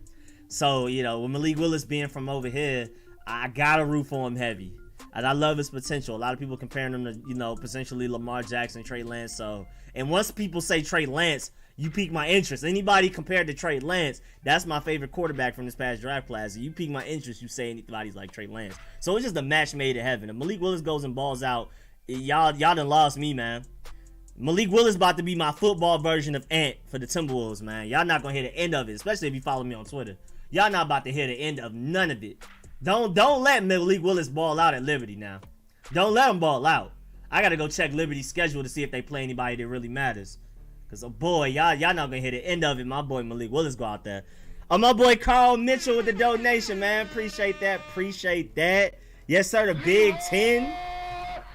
So, you know, with Malik Willis being from over here, I gotta root for him heavy. And I love his potential. A lot of people comparing him to, you know, potentially Lamar Jackson, Trey Lance. So, and once people say Trey Lance, you pique my interest. Anybody compared to Trey Lance, that's my favorite quarterback from this past draft class. You pique my interest, you say anybody's like Trey Lance. So it's just a match made in heaven. If Malik Willis goes and balls out, y'all done lost me, man. Malik Willis about to be my football version of Ant for the Timberwolves, man. Y'all not gonna hear the end of it, especially if you follow me on Twitter. Y'all not about to hear the end of none of it. Don't let Malik Willis ball out at Liberty now. Don't let him ball out. I gotta go check Liberty's schedule to see if they play anybody that really matters. Cause oh boy, y'all not gonna hear the end of it. My boy Malik Willis go out there. Oh, my boy Carl Mitchell with the donation, man. Appreciate that. Yes, sir. The Big Ten.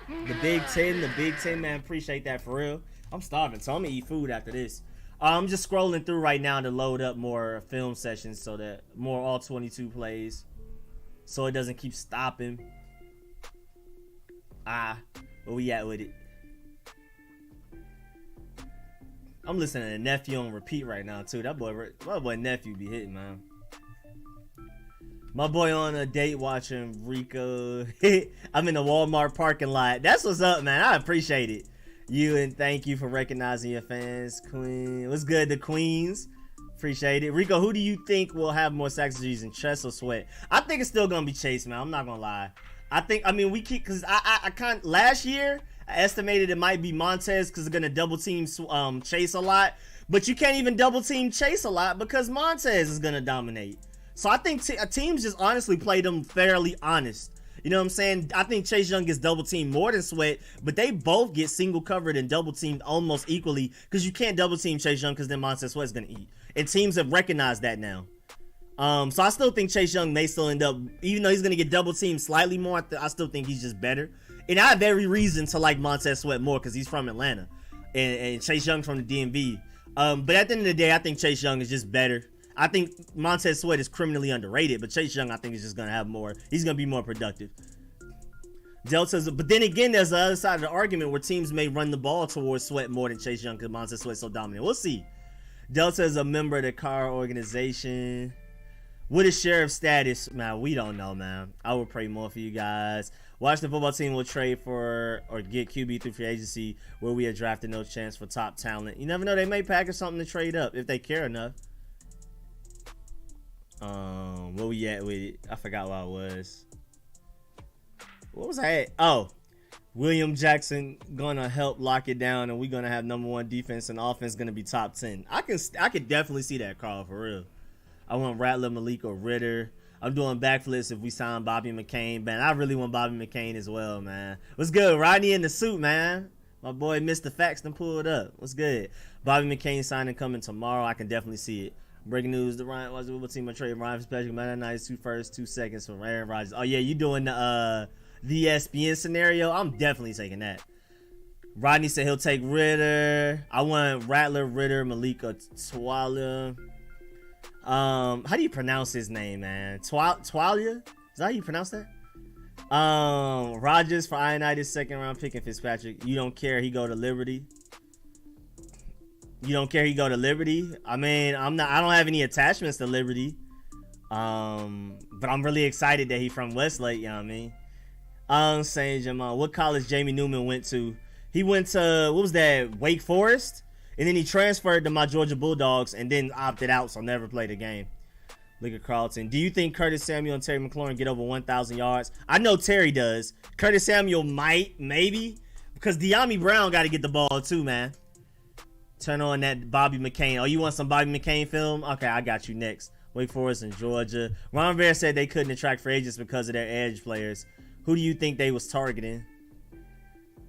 The Big Ten, man. Appreciate that for real. I'm starving, so I'm gonna eat food after this. I'm just scrolling through right now to load up more film sessions so that more all 22 plays. So it doesn't keep stopping. Where we at with it? I'm listening to Nephew on repeat right now too. My boy Nephew be hitting, man. My boy on a date watching Rico. I'm in the Walmart parking lot. That's what's up, man. I appreciate it. You, and thank you for recognizing your fans, Queen. What's good, the Queens? Appreciate it. Rico, who do you think will have more sacks in Chess or Sweat? I think it's still gonna be Chase, man. I'm not gonna lie. We keep, because I kind last year I estimated it might be Montez because they're gonna double team Chase a lot, but you can't even double team Chase a lot because Montez is gonna dominate. So I think teams just honestly play them fairly honest. You know what I'm saying? I think Chase Young gets double teamed more than Sweat, but they both get single covered and double teamed almost equally, because you can't double team Chase Young because then Montez Sweat's gonna eat. And teams have recognized that now. So I still think Chase Young may still end up, even though he's gonna get double teamed slightly more, I still think he's just better. And I have every reason to like Montez Sweat more because he's from Atlanta and Chase Young from the DMV. But at the end of the day, I think Chase Young is just better. I think Montez Sweat is criminally underrated, but Chase Young, I think, is just going to have more. He's going to be more productive. Delta's, but then again, there's the other side of the argument where teams may run the ball towards Sweat more than Chase Young because Montez Sweat's so dominant. We'll see. Delta is a member of the car organization. What is sheriff status? Man, we don't know, man. I would pray more for you guys. Washington football team will trade for or get QB through free agency where we have drafted no chance for top talent. You never know. They may package something to trade up if they care enough. Where we at with it? I forgot what I was. What was I at? Oh, William Jackson gonna help lock it down, and we're gonna have #1 defense and offense gonna be top 10. I could definitely see that, Carl, for real. I want Rattler, Malik, or Ritter. I'm doing backflips if we sign Bobby McCain. Man, I really want Bobby McCain as well, man. What's good? Rodney in the suit, man. My boy Mr. Faxton pulled up. What's good? Bobby McCain signing coming tomorrow. I can definitely see it. Breaking news: the Ryan was the team of trade Ryan Fitzpatrick, man. Nice 2 first, 2 seconds from Aaron Rodgers. Oh yeah, you doing the ESPN scenario? I'm definitely taking that. Rodney said he'll take Ritter. I want Rattler, Ritter, Malika, Twala. How do you pronounce his name, man? Twalia? Is that how you pronounce that? Rodgers for Ionitis, 2nd round pick, and Fitzpatrick. You don't care he go to Liberty? You don't care he go to Liberty? I mean, I don't have any attachments to Liberty. But I'm really excited that he from Westlake, you know what I mean? Saying Jamal, what college Jamie Newman went to? He went to, what was that, Wake Forest? And then he transferred to my Georgia Bulldogs and then opted out, so never played a game. Look at Carlton. Do you think Curtis Samuel and Terry McLaurin get over 1,000 yards? I know Terry does. Curtis Samuel might, maybe. Because De'Ami Brown got to get the ball too, man. Turn on that Bobby McCain. Oh, you want some Bobby McCain film? Okay, I got you next. Wake Forest and Georgia. Ron Rivera said they couldn't attract free agents because of their edge players. Who do you think they was targeting?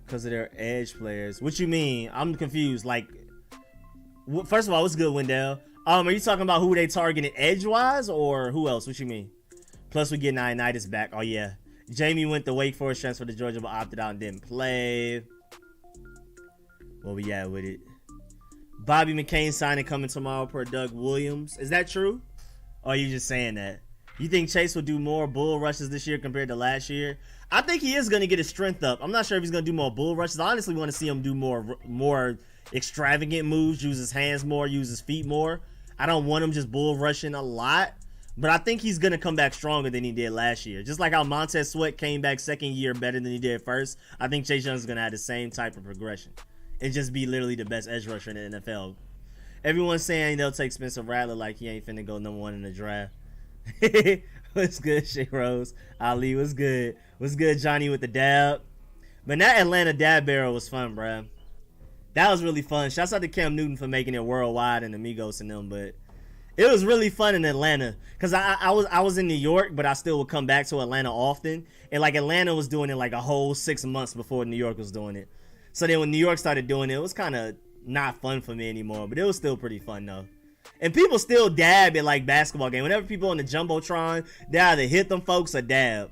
Because of their edge players. What you mean? I'm confused. Like, first of all, what's good, Wendell? Are you talking about who they targeted edge-wise or who else? What you mean? Plus, we get Ionitis back. Oh, yeah. Jamie went to Wake Forest, transferred to Georgia, but opted out and didn't play. Where we at with it? Bobby McCain signing coming tomorrow per Doug Williams. Is that true? Or are you just saying that? You think Chase will do more bull rushes this year compared to last year? I think he is going to get his strength up. I'm not sure if he's going to do more bull rushes. I honestly want to see him do more extravagant moves, use his hands more, use his feet more. I don't want him just bull rushing a lot, but I think he's going to come back stronger than he did last year. Just like how Montez Sweat came back second year better than he did first, I think Chase Young is going to have the same type of progression and just be literally the best edge rusher in the NFL. Everyone's saying they'll take Spencer Rattler like he ain't finna go #1 in the draft. What's good, Shay Rose? Ali, what's good? What's good, Johnny with the dab? Man, that Atlanta dab barrel was fun, bruh. That was really fun. Shouts out to Cam Newton for making it worldwide and Amigos and them, but it was really fun in Atlanta because I was in New York, but I still would come back to Atlanta often. And like Atlanta was doing it like a whole 6 months before New York was doing it. So then when New York started doing it, it was kind of not fun for me anymore, but it was still pretty fun though. And people still dab at like basketball game. Whenever people on the Jumbotron, they either hit them folks or dab.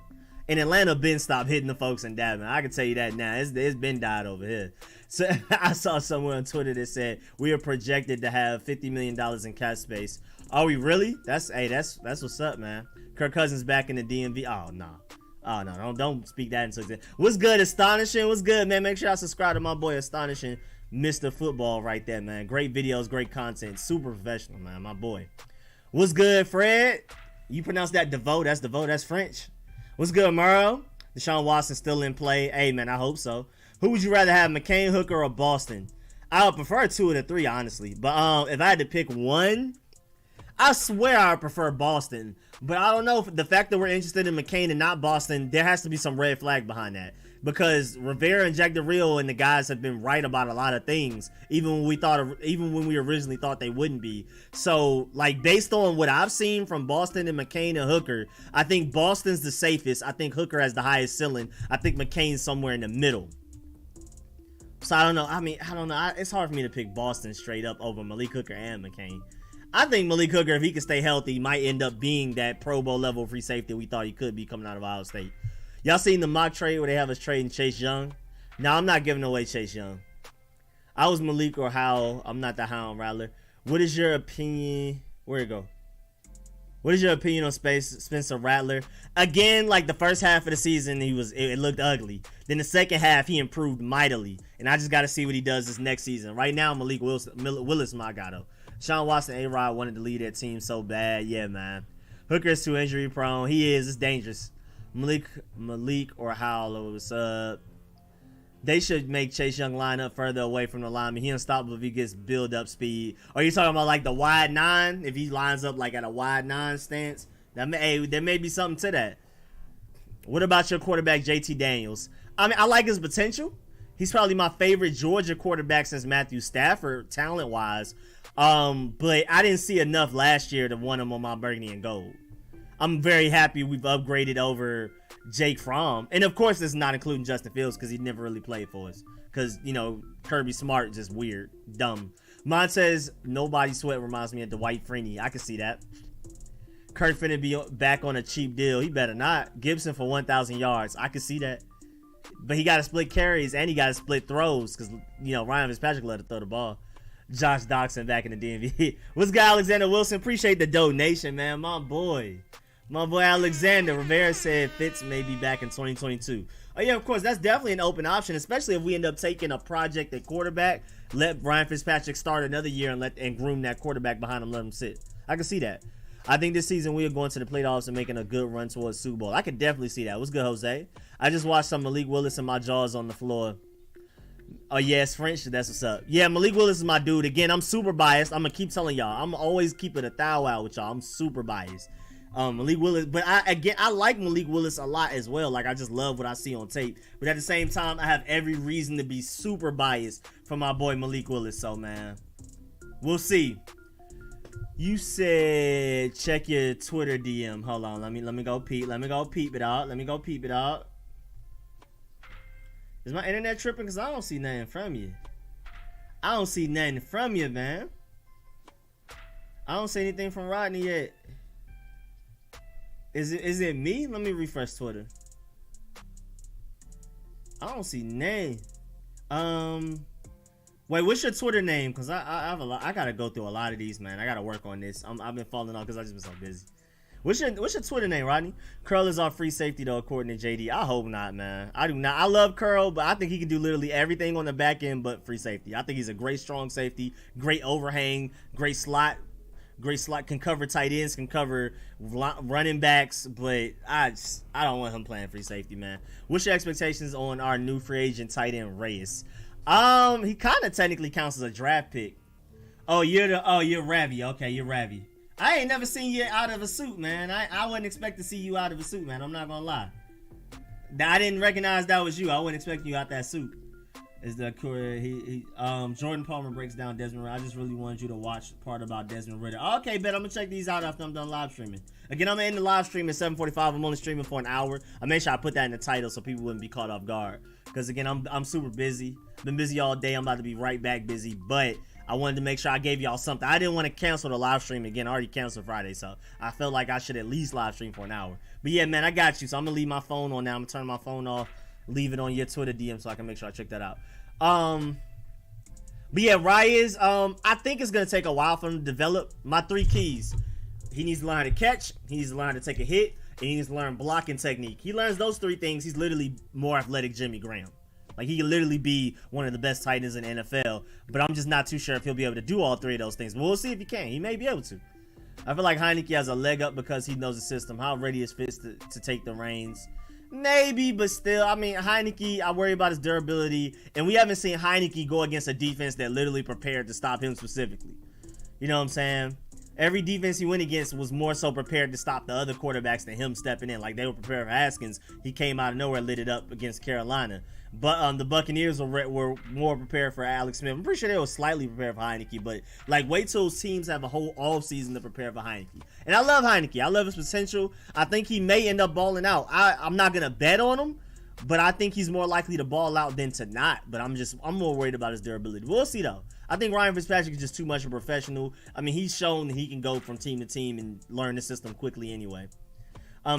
And Atlanta been stopped hitting the folks and dabbing. I can tell you that now. It's been died over here. So I saw someone on Twitter that said we are projected to have $50 million in cap space. Are we really? That's what's up, man. Kirk Cousins back in the DMV. Oh no, don't speak that into existence. What's good, Astonishing? What's good, man? Make sure I subscribe to my boy Astonishing, Mr. Football, right there, man. Great videos, great content, super professional, man. My boy. What's good, Fred? You pronounce that DeVoe? That's DeVoe. That's French. What's good, Murrow? Deshaun Watson still in play. Hey, man, I hope so. Who would you rather have, McCain, Hooker, or Boston? I would prefer 2 of the 3, honestly. But if I had to pick one, I swear I prefer Boston, but I don't know if the fact that we're interested in McCain and not Boston, there has to be some red flag behind that. Because Rivera and Jack Del Rio and the guys have been right about a lot of things, even when we originally thought they wouldn't be. So, like, based on what I've seen from Boston and McCain and Hooker, I think Boston's the safest. I think Hooker has the highest ceiling. I think McCain's somewhere in the middle. So I don't know. I don't know. It's hard for me to pick Boston straight up over Malik Hooker and McCain. I think Malik Hooker, if he can stay healthy, might end up being that Pro Bowl level free safety we thought he could be coming out of Ohio State. Y'all seen the mock trade where they have us trading Chase Young? No, I'm not giving away Chase Young. I was Malik or Howell. I'm not the Hound Rattler. What is your opinion? Where'd it go? What is your opinion on Spencer Rattler? Again, like the first half of the season, it looked ugly. Then the second half, he improved mightily. And I just got to see what he does this next season. Right now, Malik Willis my guy, though. Sean Watson, A-Rod wanted to lead that team so bad. Yeah, man. Hooker's too injury prone. He is. It's dangerous. Malik or Howell, what's up? They should make Chase Young line up further away from the lineman. He unstoppable if he gets build up speed. Are you talking about like the wide 9? If he lines up like at a wide 9 stance, there may be something to that. What about your quarterback, JT Daniels? I mean, I like his potential. He's probably my favorite Georgia quarterback since Matthew Stafford, talent-wise. But I didn't see enough last year to want him on my burgundy and gold. I'm very happy we've upgraded over Jake Fromm. And, of course, this is not including Justin Fields because he never really played for us. Because, you know, Kirby Smart is just weird, dumb. Mine says, nobody sweat reminds me of Dwight Freeney. I can see that. Kurt finna be back on a cheap deal. He better not. Gibson for 1,000 yards. I can see that. But he got to split carries and he got to split throws because, you know, Ryan Fitzpatrick let him throw the ball. Josh Doxson back in the DMV. What's good, Alexander Wilson? Appreciate the donation, man. My boy Alexander. Rivera said Fitz may be back in 2022. Oh, yeah, of course. That's definitely an open option, especially if we end up taking a project at quarterback. Let Ryan Fitzpatrick start another year and groom that quarterback behind him, let him sit. I can see that. I think this season we are going to the playoffs and making a good run towards Super Bowl. I could definitely see that. What's good, Jose? I just watched some Malik Willis and my jaws on the floor. Oh, yeah, it's French. That's what's up. Yeah, Malik Willis is my dude. Again, I'm super biased. I'm going to keep telling y'all. I'm always keeping a thou out with y'all. I'm super biased. Malik Willis. But I like Malik Willis a lot as well. Like, I just love what I see on tape. But at the same time, I have every reason to be super biased for my boy Malik Willis. So, man, we'll see. You said check your Twitter DM. Hold on. Let me go peep. Let me go peep it out. Is my internet tripping? Because I don't see nothing from you. Man. I don't see anything from Rodney yet. Is it me? Let me refresh Twitter. I don't see name. Wait, what's your Twitter name? Because I have a lot. I gotta go through a lot of these, man. I gotta work on this. I've been falling off because I just been so busy. What's your Twitter name, Rodney? Curl is our free safety, though, according to JD. I hope not, man. I do not. I love Curl, but I think he can do literally everything on the back end but free safety. I think he's a great strong safety, great overhang, great slot, can cover tight ends, can cover running backs, but I don't want him playing free safety, man. What's your expectations on our new free agent tight end, Reyes? He kind of technically counts as a draft pick. You're Ravi. Okay, you're Ravi. I ain't never seen you out of a suit, man. I wouldn't expect to see you out of a suit, man. I'm not gonna lie. I didn't recognize that was you. I wouldn't expect you out that suit. Is the Jordan Palmer breaks down Desmond Ritter. I just really wanted you to watch part about Desmond Ritter. Okay, bet I'm gonna check these out after I'm done live streaming. Again, I'm gonna end the live stream at 7:45. I'm only streaming for an hour. I made sure I put that in the title so people wouldn't be caught off guard. Because again, I'm super busy. Been busy all day. I'm about to be right back busy, but I wanted to make sure I gave y'all something. I didn't want to cancel the live stream again. I already canceled Friday, so I felt like I should at least live stream for an hour. But yeah, man, I got you. So I'm gonna leave my phone on now. I'm gonna turn my phone off, leave it on your Twitter DM so I can make sure I check that out. But yeah, Reyes, I think it's gonna take a while for him to develop. My 3 keys: he needs to learn how to catch, he needs to learn how to take a hit, and he needs to learn blocking technique. He learns those 3 things, he's literally more athletic Jimmy Graham. Like, he can literally be one of the best tight ends in the NFL, but I'm just not too sure if he'll be able to do all 3 of those things. But we'll see if he can. He may be able to. I feel like Heineke has a leg up because he knows the system. How ready is Fitz to take the reins? Maybe, but still, I mean, Heineke, I worry about his durability, and we haven't seen Heineke go against a defense that literally prepared to stop him specifically. You know what I'm saying? Every defense he went against was more so prepared to stop the other quarterbacks than him stepping in. Like, they were prepared for Haskins. He came out of nowhere, lit it up against Carolina. But the Buccaneers were more prepared for Alex Smith. I'm pretty sure they were slightly prepared for Heineke. But, like, wait till teams have a whole offseason to prepare for Heineke. And I love Heineke. I love his potential. I think he may end up balling out. I'm not going to bet on him. But I think he's more likely to ball out than to not. But I'm more worried about his durability. We'll see, though. I think Ryan Fitzpatrick is just too much of a professional. I mean, he's shown that he can go from team to team and learn the system quickly anyway.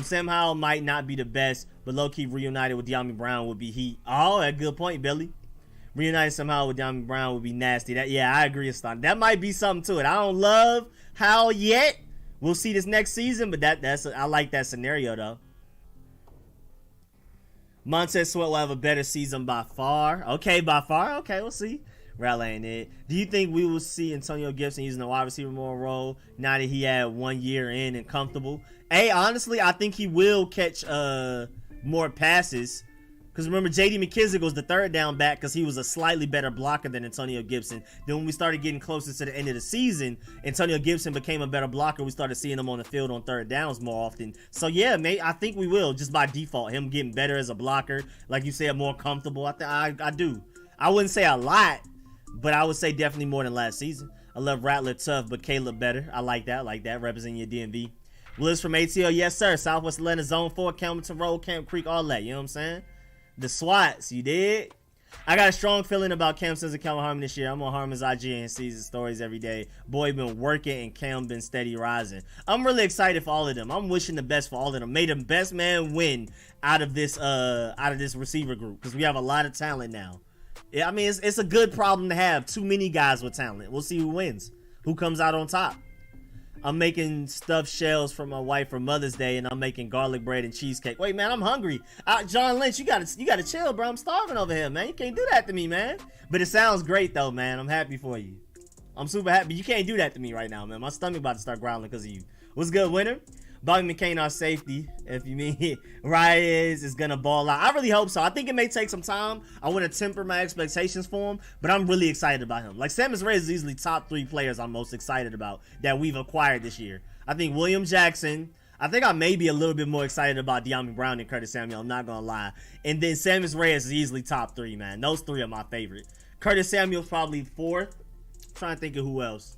Sam Howell might not be the best, but low-key reunited with De'Ami Brown would be heat. Oh, a good point, Billy. Reunited somehow with De'Ami Brown would be nasty. Yeah, I agree, Aston. That might be something to it. I don't love Howell yet. We'll see this next season, but I like that scenario, though. Montez Sweat will have a better season by far. Okay, by far. Okay, we'll see. Rallying it. Do you think we will see Antonio Gibson using the wide receiver more role now that he had 1 year in and comfortable? Honestly, I think he will catch more passes. Because remember, J.D. McKissick was the third down back because he was a slightly better blocker than Antonio Gibson. Then when we started getting closer to the end of the season, Antonio Gibson became a better blocker. We started seeing him on the field on third downs more often. So yeah, I think we will, just by default. Him getting better as a blocker. Like you said, more comfortable. I do. I wouldn't say a lot, but I would say definitely more than last season. I love Rattler tough, but Caleb better. I like that. Representing your DMV. Willis from ATL, yes sir. Southwest Atlanta, Zone 4, Campbellton Road, Camp Creek, all that. You know what I'm saying? The SWATs, you did? I got a strong feeling about Cam Sims and Calvin Harmon this year. I'm on Harmon's IG and sees his stories every day. Boy been working and Cam been steady rising. I'm really excited for all of them. I'm wishing the best for all of them. May the best man win out of this receiver group because we have a lot of talent now. Yeah, I mean, it's a good problem to have. Too many guys with talent. We'll see who wins. Who comes out on top. I'm making stuffed shells for my wife for Mother's Day, and I'm making garlic bread and cheesecake. Wait, man, I'm hungry. John Lynch, you gotta chill, bro. I'm starving over here, man. You can't do that to me, man. But it sounds great, though, man. I'm happy for you. I'm super happy. You can't do that to me right now, man. My stomach about to start growling because of you. What's good, winner? Bobby McCain, our safety, if you mean Reyes is going to ball out. I really hope so. I think it may take some time. I want to temper my expectations for him, but I'm really excited about him. Like, Samus Reyes is easily top 3 players I'm most excited about that we've acquired this year. I think William Jackson. I think I may be a little bit more excited about De'Ami Brown than Curtis Samuel. I'm not going to lie. And then Samus Reyes is easily top 3, man. Those 3 are my favorite. Curtis Samuel's probably 4th. I'm trying to think of who else.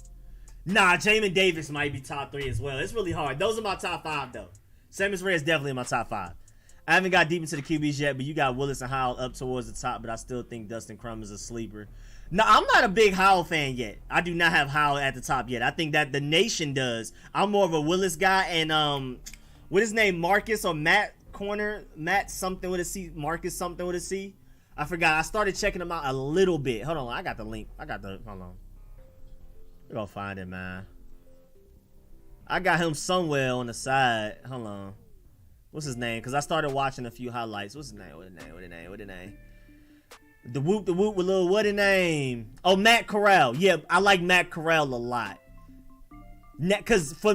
Nah, Jamin Davis might be top 3 as well. It's really hard. Those are my top 5, though. Samus Ray is definitely in my top 5. I haven't got deep into the QBs yet, but you got Willis and Howell up towards the top, but I still think Dustin Crum is a sleeper. No, I'm not a big Howell fan yet. I do not have Howell at the top yet. I think that the nation does. I'm more of a Willis guy, and what is his name? Marcus or Matt Corner? Matt something with a C. Marcus something with a C. I forgot. I started checking him out a little bit. Hold on. I got the link. Hold on. We're gonna find it, man. I got him somewhere on the side. Hold on. What's his name? Because I started watching a few highlights. What's his name? What the name? The whoop with little, what the name? Oh, Matt Corral. Yeah, I like Matt Corral a lot. Because to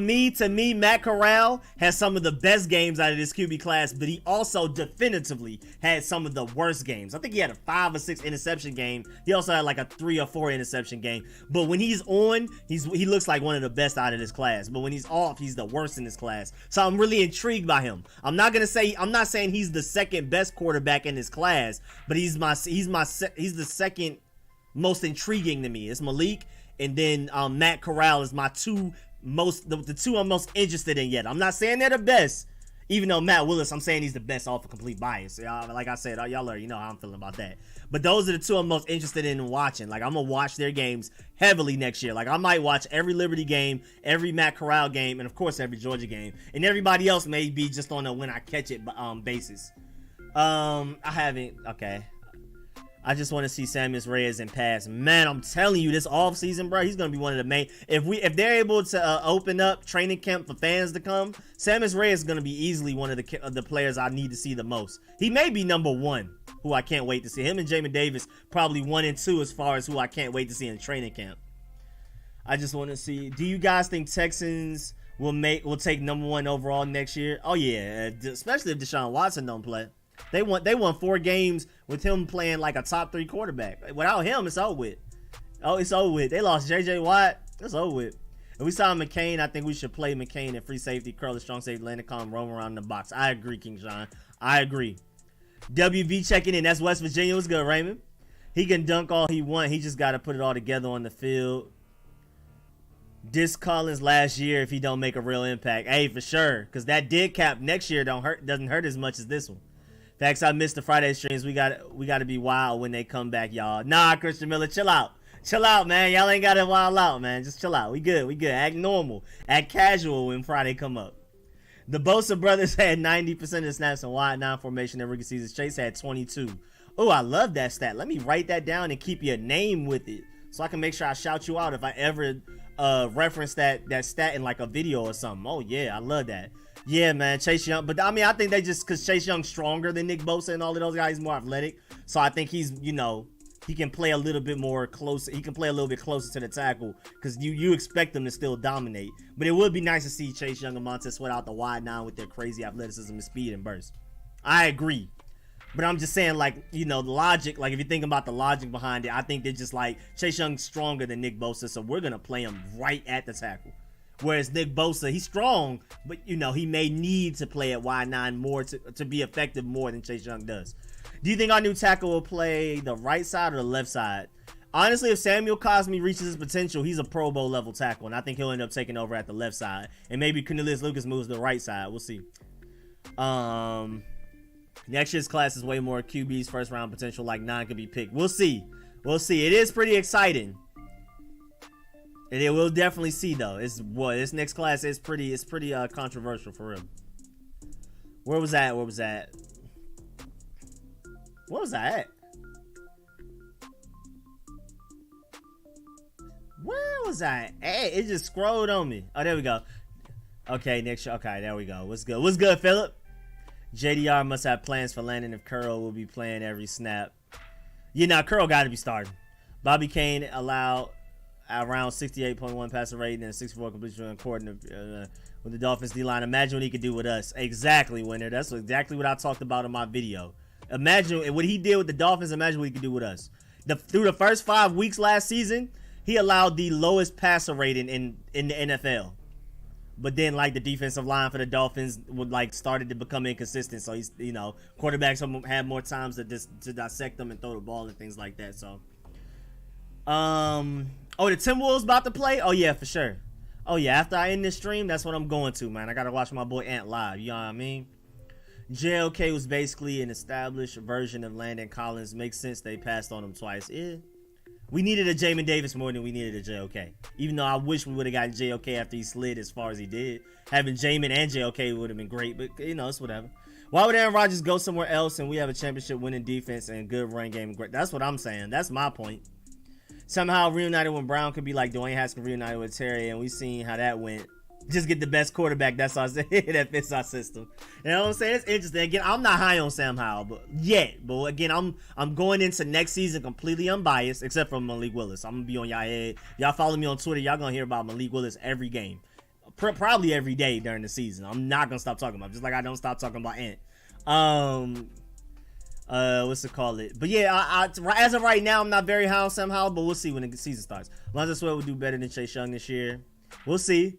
me, Matt Corral has some of the best games out of this QB class, but he also definitively had some of the worst games. I think he had a 5 or 6 interception game. He also had like a 3 or 4 interception game. But when he's on, he looks like one of the best out of this class. But when he's off, he's the worst in this class. So I'm really intrigued by him. I'm not saying he's the second best quarterback in this class, but he's the second most intriguing to me. It's Malik, and then Matt Corral is my the 2 I'm most interested in yet. I'm not saying they're the best, even though Matt Willis, I'm saying he's the best off of complete bias. Like I said, y'all already know how I'm feeling about that. But those are the 2 I'm most interested in watching. Like, I'm gonna watch their games heavily next year. Like, I might watch every Liberty game, every Matt Corral game, and of course every Georgia game. And everybody else may be just on a when I catch it basis. I haven't. Okay. I just want to see Samus Reyes in pass. Man, I'm telling you, this offseason, bro, he's going to be one of the main. If they're able to open up training camp for fans to come, Samus Reyes is going to be easily one of the players I need to see the most. He may be number 1, who I can't wait to see. Him and Jamin Davis, probably 1 and 2 as far as who I can't wait to see in training camp. I just want to see. Do you guys think Texans will take number 1 overall next year? Oh, yeah, especially if Deshaun Watson don't play. They won 4 games with him playing like a top 3 quarterback. Without him, it's over with. Oh, it's over with. They lost J.J. Watt. It's over with. If we saw McCain, I think we should play McCain in free safety, curl, strong safety, landing column, roam around in the box. I agree, King Sean. I agree. WV checking in. That's West Virginia. What's good, Raymond? He can dunk all he want. He just got to put it all together on the field. Diss Collins last year if he don't make a real impact. Hey, for sure. Because that dig cap next year doesn't hurt as much as this one. Facts, I missed the Friday streams. We got to be wild when they come back, y'all. Nah, Christian Miller, chill out. Chill out, man. Y'all ain't got to wild out, man. Just chill out. We good. We good. Act normal. Act casual when Friday come up. The Bosa brothers had 90% of the snaps in wide nine formation in rookie season. Chase had 22. Oh, I love that stat. Let me write that down and keep your name with it so I can make sure I shout you out if I ever reference that stat in like a video or something. Oh, yeah. I love that. Yeah, man. Chase Young. But, I mean, I think they just, because Chase Young's stronger than Nick Bosa and all of those guys, he's more athletic. So I think he's, you know, he can play a little bit more close. He can play a little bit closer to the tackle because you expect them to still dominate. But it would be nice to see Chase Young and Montez Sweat out the wide nine with their crazy athleticism and speed and burst. I agree. But I'm just saying, like, you know, the logic, like, if you think about the logic behind it, I think they're just like, Chase Young's stronger than Nick Bosa, so we're going to play him right at the tackle. Whereas Nick Bosa, he's strong, but, you know, he may need to play at wide nine more to be effective more than Chase Young does. Do you think our new tackle will play the right side or the left side? Honestly, if Samuel Cosmi reaches his potential, he's a Pro Bowl level tackle, and I think he'll end up taking over at the left side. And maybe Cornelius Lucas moves to the right side. We'll see. Next year's class is way more QB's first round potential, like 9 could be picked. We'll see. We'll see. It is pretty exciting. And it will definitely see though. This next class is pretty controversial for real. Where was that? What was I at? Where was I at? It just scrolled on me. Oh, there we go. Okay, next year. Okay, there we go. What's good? What's good, Philip? JDR must have plans for landing if Curl will be playing every snap. Yeah, now Curl got to be starting. Bobby Kane allowed around 68.1 passer rating and 64 completion according to with the Dolphins D-line. Imagine what he could do with us. Exactly, Winner. That's exactly what I talked about in my video. Imagine what he did with the Dolphins. Imagine what he could do with us. Through the first 5 weeks last season, he allowed the lowest passer rating in the NFL. But then, like, the defensive line for the Dolphins started to become inconsistent. So he's, you know, quarterbacks had more times to dissect them and throw the ball and things like that. So, oh, the Timberwolves about to play? Oh yeah, for sure. Oh yeah, after I end this stream, that's what I'm going to, man. I gotta watch my boy Ant live. You know what I mean? JLK was basically an established version of Landon Collins. Makes sense they passed on him twice. Yeah. We needed a Jamin Davis more than we needed a JOK. Even though I wish we would have gotten JOK after he slid as far as he did. Having Jamin and JOK would have been great, but, you know, it's whatever. Why would Aaron Rodgers go somewhere else and we have a championship winning defense and good run game? That's what I'm saying. That's my point. Somehow reunited when Brown could be like Dwayne Haskins reunited with Terry, and we seen how that went. Just get the best quarterback. That's our that fits our system. You know what I'm saying? It's interesting. Again, I'm not high on Sam Howell, but again, I'm going into next season completely unbiased, except for Malik Willis. I'm gonna be on y'all head. Y'all follow me on Twitter. Y'all gonna hear about Malik Willis every game, probably every day during the season. I'm not gonna stop talking about him, just like I don't stop talking about Ant. What's it called? But yeah, as of right now, I'm not very high on Sam Howell, but we'll see when the season starts. Lonzo Sweat will do better than Chase Young this year. We'll see.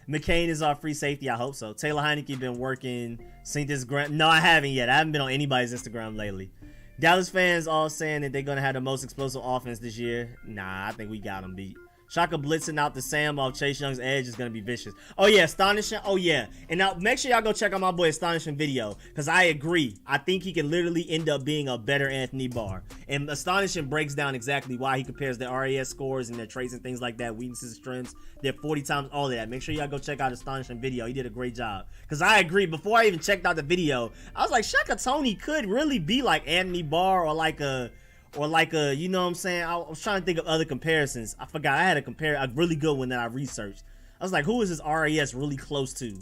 McCain is our free safety. I hope so. Taylor Heineke been working. Seen this Grant. No, I haven't yet. I haven't been on anybody's Instagram lately. Dallas fans all saying that they're gonna have the most explosive offense this year. Nah, I think we got them beat. Shaka blitzing out the Sam off Chase Young's edge is going to be vicious. Oh, yeah. Astonishing. Oh, yeah. And now make sure y'all go check out my boy Astonishing video, because I agree. I think he can literally end up being a better Anthony Barr. And Astonishing breaks down exactly why he compares their RAS scores and their traits and things like that, weaknesses, strengths, their 40 times, all of that. Make sure y'all go check out Astonishing video. He did a great job. Because I agree. Before I even checked out the video, I was like, Shaka Tony could really be like Anthony Barr or like a, you know what I'm saying? I was trying to think of other comparisons. I forgot. I had a really good one that I researched. I was like, who is this RAS really close to?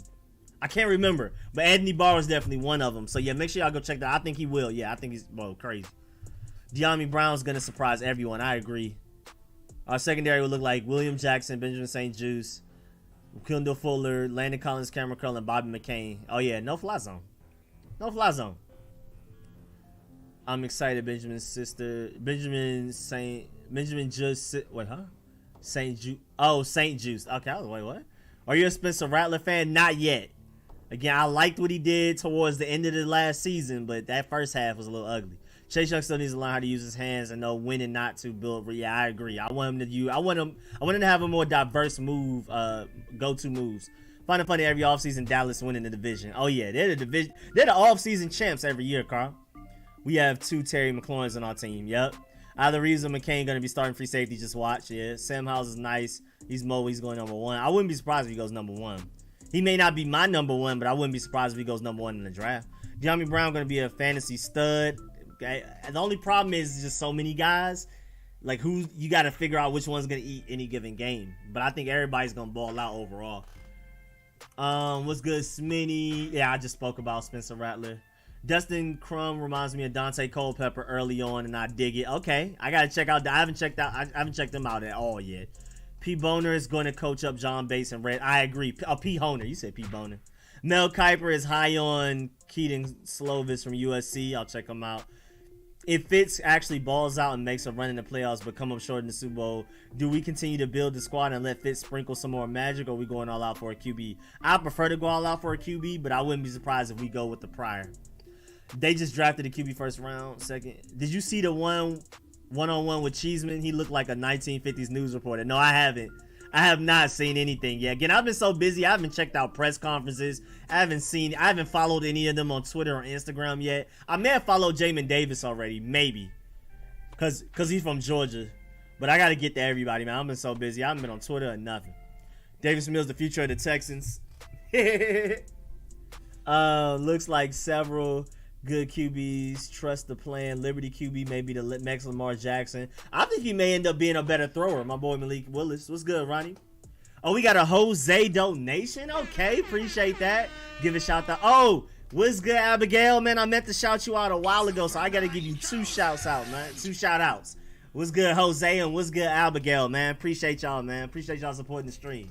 I can't remember. But Anthony Barr is definitely one of them. So, yeah, make sure y'all go check that. I think he will. Yeah, I think he's, crazy. De'Ami Brown's going to surprise everyone. I agree. Our secondary will look like William Jackson, Benjamin St. Juice, Kendall Fuller, Landon Collins, Cameron Curl, and Bobby McCain. Oh, yeah, no fly zone. No fly zone. I'm excited. Benjamin just wait, huh? St. Juice. Okay, I was like, what? Are you a Spencer Rattler fan? Not yet. Again, I liked what he did towards the end of the last season, but that first half was a little ugly. Chase Young still needs to learn how to use his hands and know when and not to build. Yeah, I agree. I want him to have a more diverse move, go-to moves. Find it funny every offseason Dallas winning the division. Oh yeah, they're the division. They're the offseason champs every year, Carl. We have 2 Terry McLaurins on our team. Yep. Either reason McCain gonna be starting free safety. Just watch. Yeah. Sam Howell is nice. He's mobile. He's going number 1. I wouldn't be surprised if he goes number 1. He may not be my number 1, but I wouldn't be surprised if he goes number 1 in the draft. De'Ami Brown gonna be a fantasy stud. Okay. The only problem is just so many guys. Like who you got to figure out which one's gonna eat any given game. But I think everybody's gonna ball out overall. What's good, Smitty? Yeah, I just spoke about Spencer Rattler. Dustin Crum reminds me of Dante Culpepper early on, and I dig it. Okay, I gotta check out. I haven't checked them out at all yet. P. Boner is going to coach up John Bates and Red. I agree. P. Honer. You said P. Boner. Mel Kiper is high on Keaton Slovis from USC. I'll check him out. If Fitz actually balls out and makes a run in the playoffs but come up short in the Super Bowl, do we continue to build the squad and let Fitz sprinkle some more magic, or are we going all out for a QB? I prefer to go all out for a QB, but I wouldn't be surprised if we go with the prior. They just drafted a QB first round, second. Did you see the one-on-one with Cheeseman? He looked like a 1950s news reporter. No, I haven't. I have not seen anything yet. Again, I've been so busy. I haven't checked out press conferences. I haven't followed any of them on Twitter or Instagram yet. I may have followed Jamin Davis already, maybe. Cause he's from Georgia. But I gotta get to everybody, man. I've been so busy. I haven't been on Twitter or nothing. Davis Mills, the future of the Texans. Looks like several good QBs. Trust the plan. Liberty QB may be the next Lamar Jackson. I think he may end up being a better thrower. My boy Malik Willis. What's good, Ronnie? Oh, we got a Jose donation. Okay, appreciate that. Give a shout out. Oh, what's good, Abigail? Man, I meant to shout you out a while ago, so I got to give you 2 shouts out, man. 2 shout outs. What's good, Jose, and what's good, Abigail, man? Appreciate y'all, man. Appreciate y'all supporting the stream.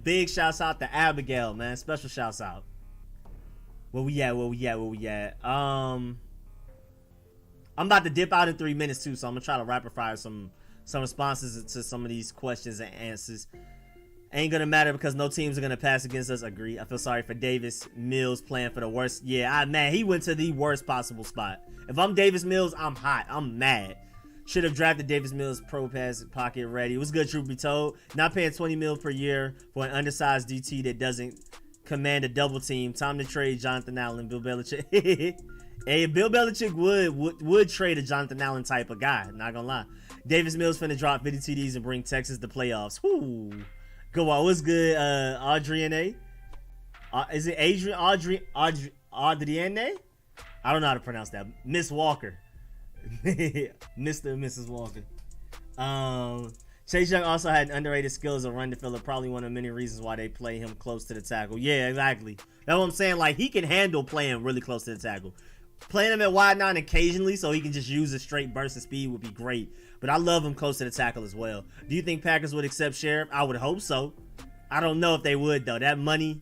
Big shouts out to Abigail, man. Special shouts out. Where we at? I'm about to dip out in 3 minutes too, so I'm gonna try to rapid fire some responses to some of these questions and answers. Ain't gonna matter because no teams are gonna pass against us. Agree. I feel sorry for Davis Mills playing for the worst. Yeah, man, he went to the worst possible spot. If I'm Davis Mills, I'm hot. I'm mad. Should have drafted Davis Mills pro pass pocket ready. It was good, truth be told. Not paying $20 million per year for an undersized DT that doesn't command a double team. Time to trade Jonathan Allen. Bill Belichick. Hey, Bill Belichick would trade a Jonathan Allen type of guy. Not gonna lie. Davis Mills finna drop 50 TDs and bring Texas to playoffs. Whoo. Go on. What's good, Adrienne? Is it Adrienne? Adrienne? I don't know how to pronounce that. Miss Walker. Mr. and Mrs. Walker. Chase Young also had underrated skills of run defender. Probably one of many reasons why they play him close to the tackle. Yeah, exactly. That's what I'm saying. Like, he can handle playing really close to the tackle. Playing him at wide 9 occasionally so he can just use his straight burst of speed would be great. But I love him close to the tackle as well. Do you think Packers would accept Sheriff? I would hope so. I don't know if they would, though. That money,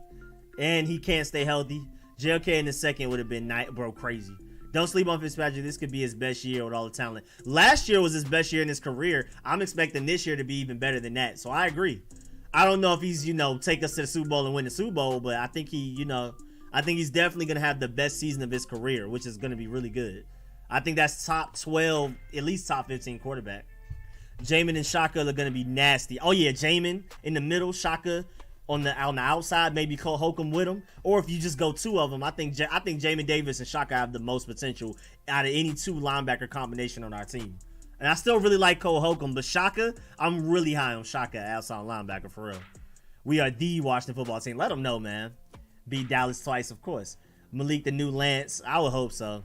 and he can't stay healthy. JLK in the second would have been crazy. Don't sleep on Fitzpatrick. This could be his best year with all the talent. Last year was his best year in his career. I'm expecting this year to be even better than that. So I agree. I don't know if he's, take us to the Super Bowl and win the Super Bowl, but I think I think he's definitely going to have the best season of his career, which is going to be really good. I think that's top 12, at least top 15 quarterback. Jamin and Shaka are going to be nasty. Oh, yeah, Jamin in the middle, Shaka on the outside, maybe Cole Holcomb with him. Or if you just go 2 of them, I think Jamin Davis and Shaka have the most potential out of any 2 linebacker combination on our team. And I still really like Cole Holcomb, but Shaka, I'm really high on Shaka outside linebacker for real. We are the Washington football team. Let them know, man. Beat Dallas twice, of course. Malik, the new Lance. I would hope so.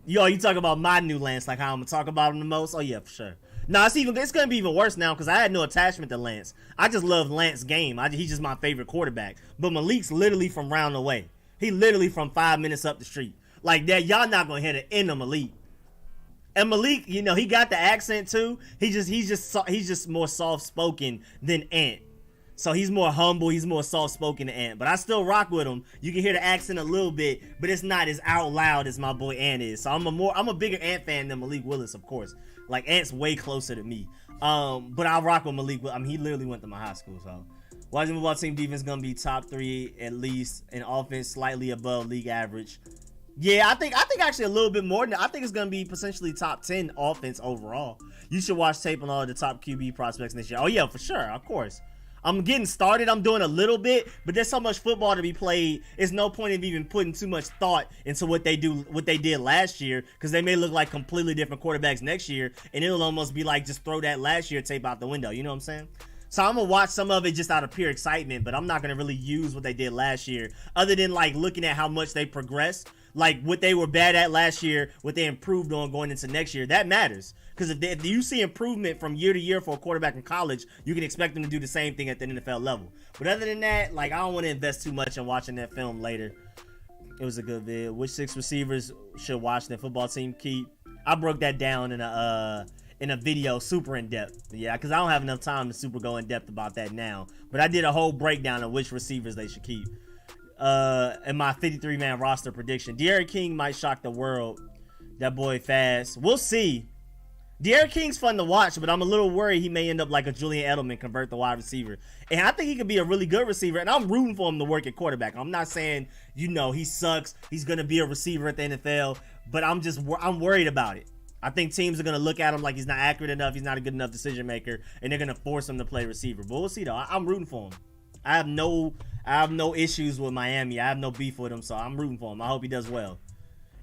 You talk about my new Lance, like how I'm going to talk about him the most? Oh, yeah, for sure. No, it's going to be even worse now because I had no attachment to Lance. I just love Lance's game. He's just my favorite quarterback. But Malik's literally from round away. He literally from 5 minutes up the street. Like that, y'all not going to hit it in the Malik. And Malik, he got the accent too. He's just more soft-spoken than Ant. So he's more humble, he's more soft-spoken than Ant. But I still rock with him. You can hear the accent a little bit, but it's not as out loud as my boy Ant is. So I'm a bigger Ant fan than Malik Willis, of course. Like, Ant's way closer to me. But I rock with Malik. I mean, he literally went to my high school, so. Washington football team defense gonna be top 3 at least, and offense slightly above league average. Yeah, I think actually a little bit more than that. I think it's gonna be potentially top 10 offense overall. You should watch tape on all the top QB prospects this year. Oh yeah, for sure, of course. I'm getting started. I'm doing a little bit, but there's so much football to be played. It's no point in even putting too much thought into what they did last year, because they may look like completely different quarterbacks next year, and it'll almost be like just throw that last year tape out the window. You know what I'm saying? So I'm gonna watch some of it just out of pure excitement, but I'm not gonna really use what they did last year, other than like looking at how much they progressed, like what they were bad at last year, what they improved on going into next year. That matters, because if you see improvement from year to year for a quarterback in college, you can expect them to do the same thing at the NFL level. But other than that, like, I don't want to invest too much in watching that film later. It was a good vid. Which 6 receivers should Washington football team keep? I broke that down in a video super in depth. Yeah, because I don't have enough time to super go in depth about that now. But I did a whole breakdown of which receivers they should keep. In my 53-man roster prediction, De'Aaron King might shock the world. That boy fast. We'll see. De'Aaron King's fun to watch, but I'm a little worried he may end up like a Julian Edelman, convert the wide receiver. And I think he could be a really good receiver, and I'm rooting for him to work at quarterback. I'm not saying, he sucks, he's going to be a receiver at the NFL, but I'm worried about it. I think teams are going to look at him like he's not accurate enough, he's not a good enough decision maker, and they're going to force him to play receiver. But we'll see, though. I'm rooting for him. I have no issues with Miami. I have no beef with him, so I'm rooting for him. I hope he does well.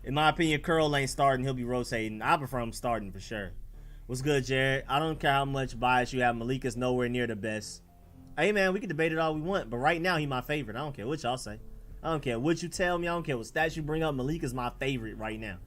In my opinion, Curl ain't starting. He'll be rotating. I prefer him starting for sure. What's good, Jared? I don't care how much bias you have. Malik is nowhere near the best. Hey, man, we can debate it all we want, but right now, he my favorite. I don't care what y'all say. I don't care what you tell me. I don't care what stats you bring up. Malik is my favorite right now.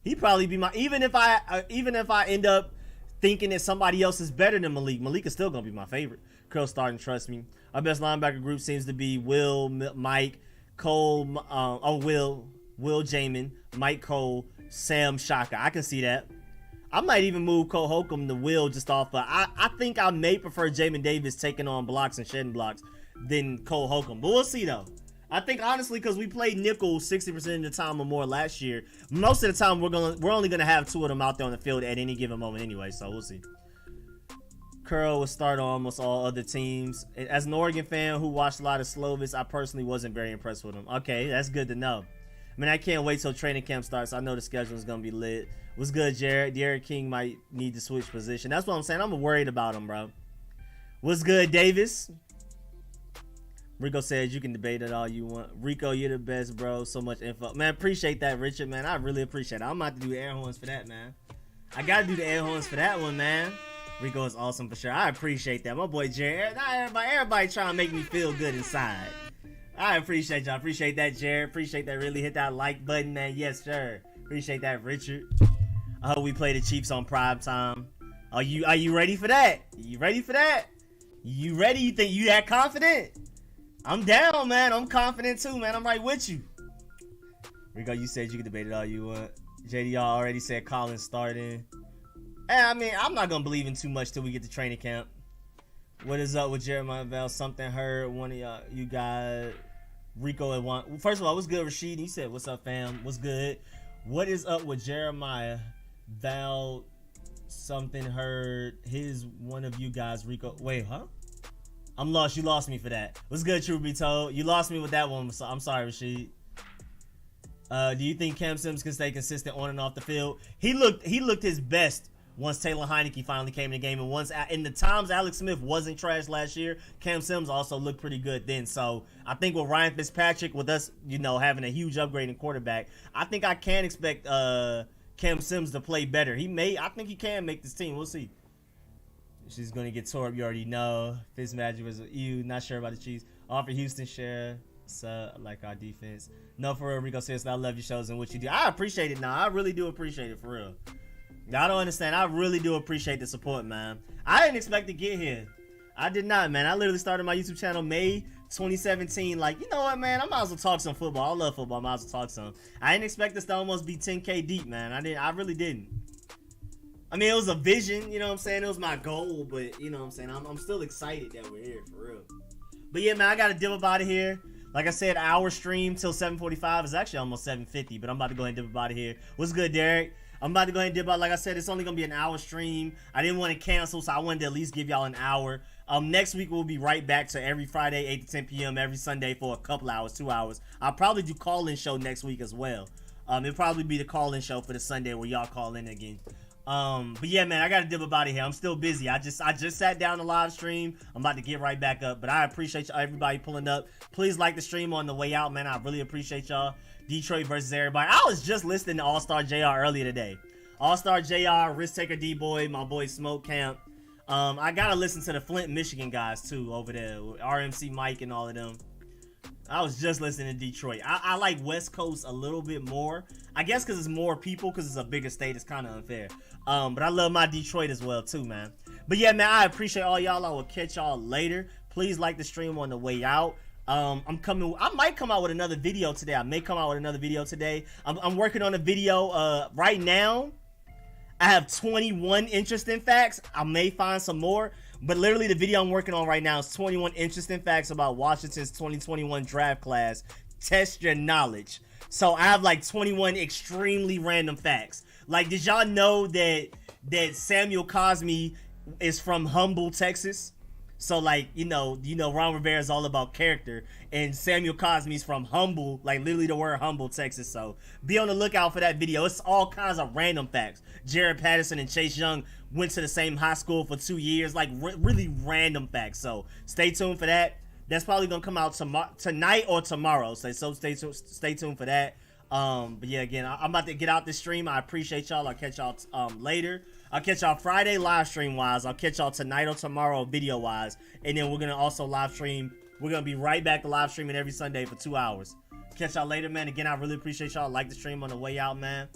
He'd probably be my... Even if I end up thinking that somebody else is better than Malik, Malik is still going to be my favorite. Curl starting, trust me. Our best linebacker group seems to be Will, Mike, Cole, Will Jamin, Mike Cole, Sam Shaka. I can see that. I might even move Cole Holcomb to Will just off of... I think I may prefer Jamin Davis taking on blocks and shedding blocks than Cole Holcomb. But we'll see, though. I think, honestly, because we played nickel 60% of the time or more last year, most of the time we're only going to have 2 of them out there on the field at any given moment anyway, so we'll see. Curl will start on almost all other teams. As an Oregon fan who watched a lot of Slovis, I personally wasn't very impressed with him. Okay, that's good to know. I mean, I can't wait till training camp starts. I know the schedule is going to be lit. What's good, Jared? De'Aaron King might need to switch position. That's what I'm saying. I'm worried about him, bro. What's good, Davis? Rico says you can debate it all you want. Rico, you're the best, bro. So much info. Man, appreciate that, Richard, man. I really appreciate it. I'm about to do air horns for that, man. I got to do the air horns for that one, man. Rico is awesome for sure. I appreciate that. My boy, Jared. Everybody trying to make me feel good inside. I appreciate y'all. Appreciate that, Jared. Appreciate that. Really hit that like button, man. Yes, sir. Appreciate that, Richard. I hope we play the Chiefs on prime time. Are you ready for that? You ready for that? You ready? You think you that confident? I'm down, man. I'm confident too, man. I'm right with you. Rico, you said you can debate it all you want. JD already said Collins starting. Hey, I mean, I'm not gonna believe in too much till we get to training camp. What is up with Jeremiah Val? Something heard one of y'all, you got Rico at one. First of all, what's good, Rashid? He said, "What's up, fam? What's good? What is up with Jeremiah Val? Something heard his one of you guys, Rico. Wait, huh? I'm lost. You lost me for that. What's good, truth be told? You lost me with that one. So I'm sorry, Rashid. Do you think Cam Sims can stay consistent on and off the field? He looked his best once Taylor Heineke finally came in the game, and once in the times Alex Smith wasn't trash last year, Cam Sims also looked pretty good then. So I think with Ryan Fitzpatrick, with us, having a huge upgrade in quarterback, I think I can expect Cam Sims to play better. I think he can make this team. We'll see. She's gonna get tore up. You already know. Fitzmagic was you. Not sure about the Chiefs. Offer Houston share. So like our defense. No, for real, Rico says I love your shows and what you do. I appreciate it now. I really do appreciate it for real. Y'all don't understand. I really do appreciate the support, man. I didn't expect to get here. I did not, man. I literally started my YouTube channel May 2017. Like, you know what, man? I might as well talk some football. I love football. I might as well talk some. I didn't expect this to almost be 10K deep, man. I really didn't. I mean, it was a vision, you know what I'm saying? It was my goal, but you know what I'm saying? I'm still excited that we're here, for real. But yeah, man, I gotta dip up out of here. Like I said, hour stream till 7:45 is actually almost 7:50, but I'm about to go ahead and dip up out of here. What's good, Derek? I'm about to go ahead and dip out. Like I said, it's only gonna be an hour stream. I didn't want to cancel, so I wanted to at least give y'all an hour. Next week we'll be right back to every Friday, 8 to 10 p.m. every Sunday for a couple hours, 2 hours. I'll probably do call-in show next week as well. It'll probably be the call-in show for the Sunday where y'all call in again. But yeah, man, I gotta dip up out of here. I'm still busy. I just sat down the live stream. I'm about to get right back up. But I appreciate everybody pulling up. Please like the stream on the way out, man. I really appreciate y'all. Detroit versus everybody. I was just listening to All-Star JR earlier today. All-Star JR, Risk Taker D-Boy, my boy Smoke Camp. I gotta listen to the Flint, Michigan guys too over there. With RMC Mike and all of them. I was just listening to Detroit. I like West Coast a little bit more. I guess because it's more people, because it's a bigger state. It's kind of unfair. But I love my Detroit as well too, man. But yeah, man, I appreciate all y'all. I will catch y'all later. Please like the stream on the way out. I might come out with another video today. I may come out with another video today. I'm working on a video right now. I have 21 interesting facts. I may find some more. But literally the video I'm working on right now is 21 interesting facts about Washington's 2021 draft class. Test your knowledge. So I have like 21 extremely random facts. Like, did y'all know that Samuel Cosme is from Humble, Texas? So like, you know, Ron Rivera is all about character, and Samuel Cosme's from Humble, like literally the word Humble, Texas. So be on the lookout for that video. It's all kinds of random facts. Jared Patterson and Chase Young went to the same high school for 2 years, like really random facts. So stay tuned for that. That's probably gonna come out tonight or tomorrow. So stay tuned for that. But yeah, again, I'm about to get out this stream. I appreciate y'all. I'll catch y'all later. I'll catch y'all Friday live stream wise. I'll catch y'all tonight or tomorrow video wise. And then we're gonna also live stream. We're gonna be right back to live streaming every Sunday for 2 hours. Catch y'all later, man. Again, I really appreciate y'all. Like the stream on the way out, man.